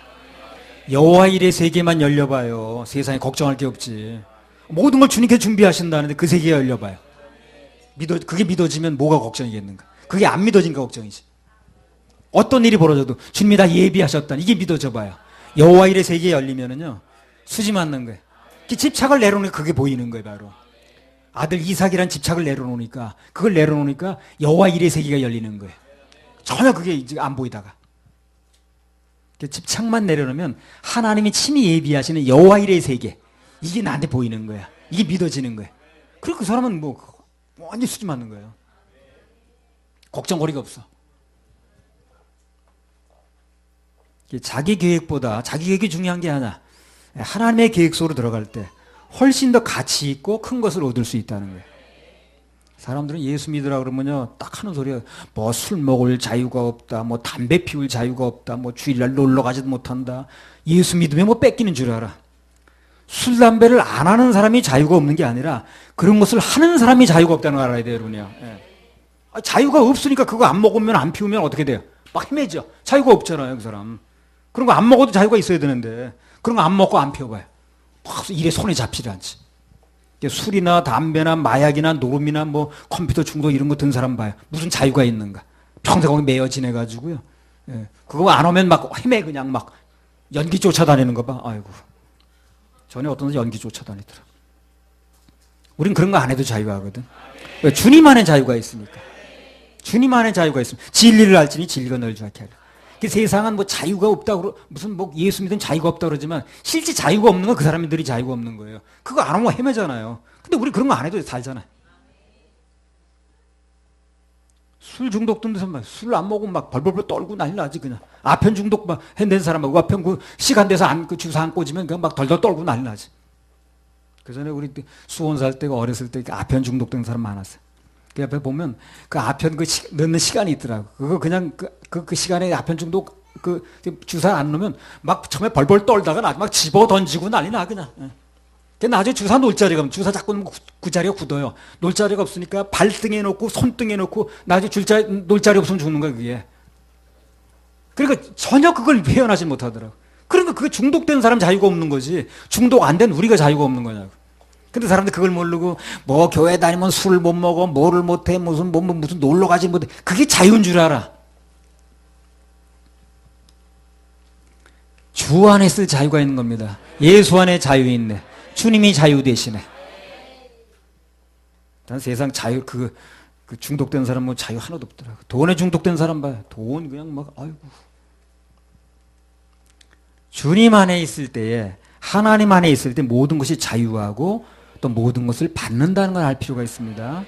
여호와 일의 세계만 열려봐요. 세상에 걱정할 게 없지. 모든 걸 주님께 준비하신다는데 그 세계가 열려봐요. 그게 믿어지면 뭐가 걱정이겠는가. 그게 안 믿어진가 걱정이지. 어떤 일이 벌어져도 주님이 다 예비하셨다. 이게 믿어져 봐요. 여호와 일의 세계가 열리면은요 수지 맞는 거예요. 집착을 내려놓으니까 그게 보이는 거예요. 바로 아들 이삭이란 집착을 내려놓으니까, 그걸 내려놓으니까 여호와 일의 세계가 열리는 거예요. 전혀 그게 이제 안 보이다가 집착만 내려놓으면 하나님이 친히 예비하시는 여호와 일의 세계, 이게 나한테 보이는 거야. 이게 믿어지는 거야. 그리고 그 사람은 완전히 수지 맞는 거예요. 걱정거리가 없어. 자기 계획보다 자기 계획이 중요한 게 아니야. 하나님의 계획 속으로 들어갈 때 훨씬 더 가치 있고 큰 것을 얻을 수 있다는 거예요. 사람들은 예수 믿으라 그러면요 딱 하는 소리가 술 먹을 자유가 없다, 담배 피울 자유가 없다, 주일날 놀러 가지도 못한다. 예수 믿으면 뺏기는 줄 알아. 술 담배를 안 하는 사람이 자유가 없는 게 아니라 그런 것을 하는 사람이 자유가 없다는 걸 알아야 돼요, 여러분요. 예. 자유가 없으니까 그거 안 먹으면 안 피우면 어떻게 돼요? 막 헤매져. 자유가 없잖아요, 그 사람. 그런 거 안 먹어도 자유가 있어야 되는데 그런 거 안 먹고 안 피워봐요. 막 일에 손에 잡히지 않지. 술이나 담배나 마약이나 노름이나 뭐 컴퓨터 중독 이런 거 든 사람 봐요. 무슨 자유가 있는가? 평생 거기 매여 지내가지고요. 예. 그거 안 오면 막 헤매 그냥 막 연기 쫓아다니는 거 봐. 아이고. 전에 어떤 사람 연기 쫓아다니더라. 우린 그런 거 안 해도 자유하거든. 왜? 주님 안에 자유가 있으니까. 주님 안에 자유가 있으면 진리를 알지니 진리가 널 자유케 하리라. 그 세상은 뭐 자유가 없다고 무슨 뭐 예수 믿으면 자유가 없다 그러지만 실제 자유가 없는 건 그 사람들이 자유가 없는 거예요. 그거 안 하면 헤매잖아요. 근데 우리 그런 거 안 해도 살잖아요. 술 중독 든 사람 술 안 먹으면 막 벌벌벌 떨고 난리 나지 그냥. 아편 중독 막 해낸 사람하고 아편 그 시간 돼서 그 주사 안 꽂으면 그냥 막 덜덜 떨고 난리 나지. 그 전에 우리 수원 살 때가 어렸을 때 아편 중독된 사람 많았어요. 그 앞에 보면 그 아편 넣는 시간이 있더라고. 그거 그냥 그 시간에 아편 중독 그 주사 안 넣으면 막 처음에 벌벌 떨다가 나중에 막 집어 던지고 난리 나 그냥. 그 나중에 주사 놓을 자리가 없으면 주사 자꾸 놓으면 그 자리가 굳어요. 놓을 자리가 없으니까 발등에 놓고 손등에 놓고 나중에 놓을 자리 없으면 죽는 거야 그게. 그러니까 전혀 그걸 회원하지 못하더라고. 그러니까 그게 중독된 사람 자유가 없는 거지. 중독 안 된 우리가 자유가 없는 거냐고. 근데 사람들 그걸 모르고 뭐 교회 다니면 술을 못 먹어 뭐를 못해 무슨 놀러 가지 못해. 그게 자유인 줄 알아. 주 안에 쓸 자유가 있는 겁니다. 예수 안에 자유 있네. 주님이 자유 되시네. 난 세상 자유 그 중독된 사람 뭐 자유 하나도 없더라고. 돈에 중독된 사람 봐요. 돈 그냥 막 아이고. 주님 안에 있을 때에 하나님 안에 있을 때 모든 것이 자유하고 또 모든 것을 받는다는 걸 알 필요가 있습니다.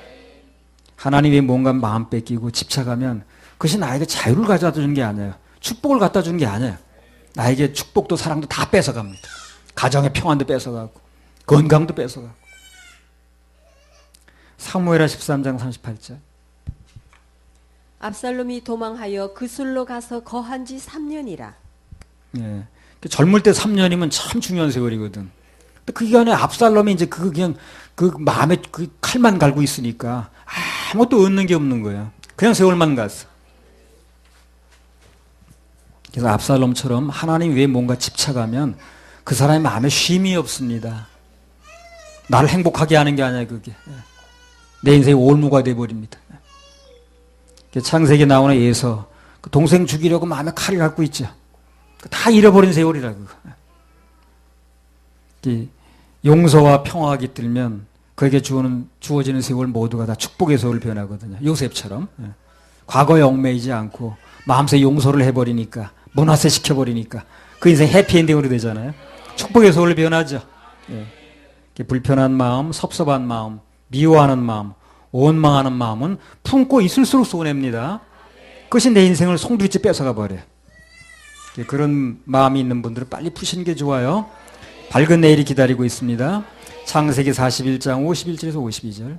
하나님의 뭔가 마음 뺏기고 집착하면 그것이 나에게 자유를 가져다 주는 게 아니에요. 축복을 갖다 주는 게 아니에요. 나에게 축복도 사랑도 다 뺏어갑니다. 가정의 평안도 뺏어가고 건강도 뺏어가고. 사무엘하 13장 38절. 압살롬이 도망하여 그술로 가서 거한 지 3년이라. 예. 젊을 때 3년이면 참 중요한 세월이거든. 근데 그 기간에 압살롬이 이제 그냥 그 마음에 그 칼만 갈고 있으니까 아무것도 얻는 게 없는 거예요. 그냥 세월만 갔어. 그래서 압살롬처럼 하나님 외에 뭔가 집착하면 그 사람의 마음에 쉼이 없습니다. 나를 행복하게 하는 게 아니야 그게. 내 인생의 올무가 돼버립니다. 창세기에 나오는 에서 그 동생 죽이려고 마음에 칼을 갖고 있죠. 다 잃어버린 세월이라 그거. 용서와 평화가 깃들면 그에게 주어지는 세월 모두가 다 축복의 세월을 변하거든요. 요셉처럼. 과거에 얽매이지 않고 마음속에 용서를 해버리니까 문화세 시켜버리니까 그 인생 해피엔딩으로 되잖아요. 축복의 세월을 변하죠. 불편한 마음, 섭섭한 마음, 미워하는 마음, 원망하는 마음은 품고 있을수록 손해입니다. 그것이 내 인생을 송두리째 뺏어가 버려요. 그런 마음이 있는 분들은 빨리 푸시는 게 좋아요. 밝은 내일이 기다리고 있습니다. 창세기 41장 51절에서 52절.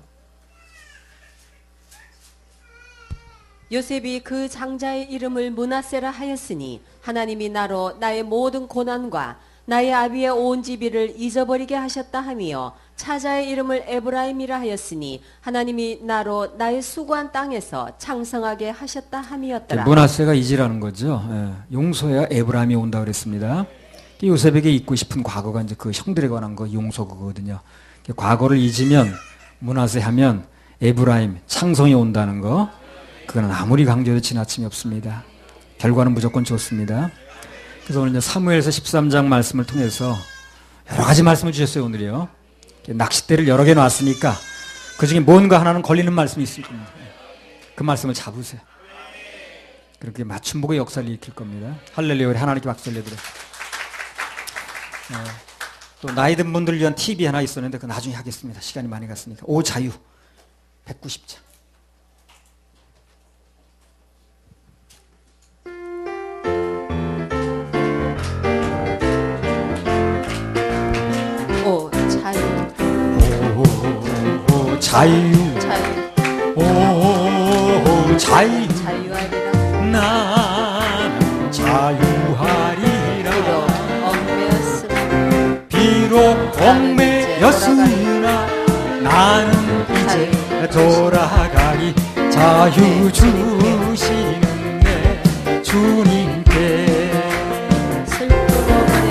요셉이 그 장자의 이름을 므낫세라 하였으니 하나님이 나로 나의 모든 고난과 나의 아비의 온 집이를 잊어버리게 하셨다 하며 차자의 이름을 에브라임이라 하였으니 하나님이 나로 나의 수고한 땅에서 창성하게 하셨다 함이었더라. 므낫세가 잊으라는 거죠. 용서해야 에브라임이 온다 그랬습니다. 요셉에게 잊고 싶은 과거가 이제 그 형들에 관한 거 용서 그거거든요. 과거를 잊으면 므낫세 하면 에브라임 창성이 온다는 거. 그거는 아무리 강조해도 지나침이 없습니다. 결과는 무조건 좋습니다. 그래서 오늘 이제 사무엘서 13장 말씀을 통해서 여러 가지 말씀을 주셨어요, 오늘이요. 낚싯대를 여러 개 놨으니까 그 중에 뭔가 하나는 걸리는 말씀이 있을 겁니다. 그 말씀을 잡으세요. 그렇게 맞춤복의 역사를 일으킬 겁니다. 할렐루야, 하나님께 박수 올려드려요. 또 나이 든 분들을 위한 팁이 하나 있었는데 그 나중에 하겠습니다. 시간이 많이 갔으니까. 오 자유 190장. 자유, 오 자유, 자유하리라. 나는 자유하리라. 비록 얽매였으나 나는 이제 돌아가리. 자유 주시는 내 주님께 슬픔 없네.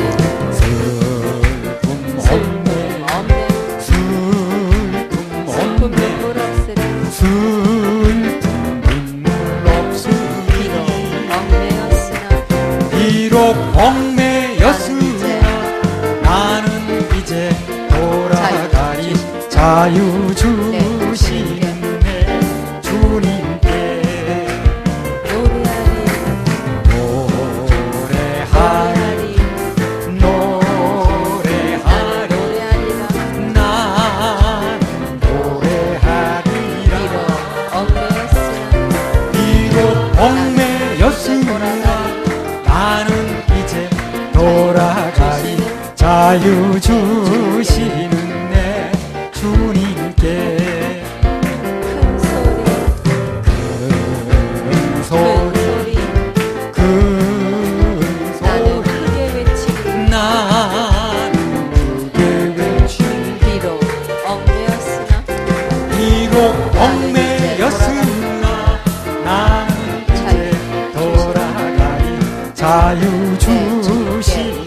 비록 얽매였으나 나는 이제 돌아가리 자유 주시는 내 주님께 노래하리 노래하리라 나는 노래하리라 비록 얽매였으나 나는 이제 돌아가리 자유 주시는 내 주님께 큰 나는 소리 크게 외치리 나는 크게 외치리 비록 얽매였으나 비록 얽매였으나 나는 이제 돌아가리 자유 주시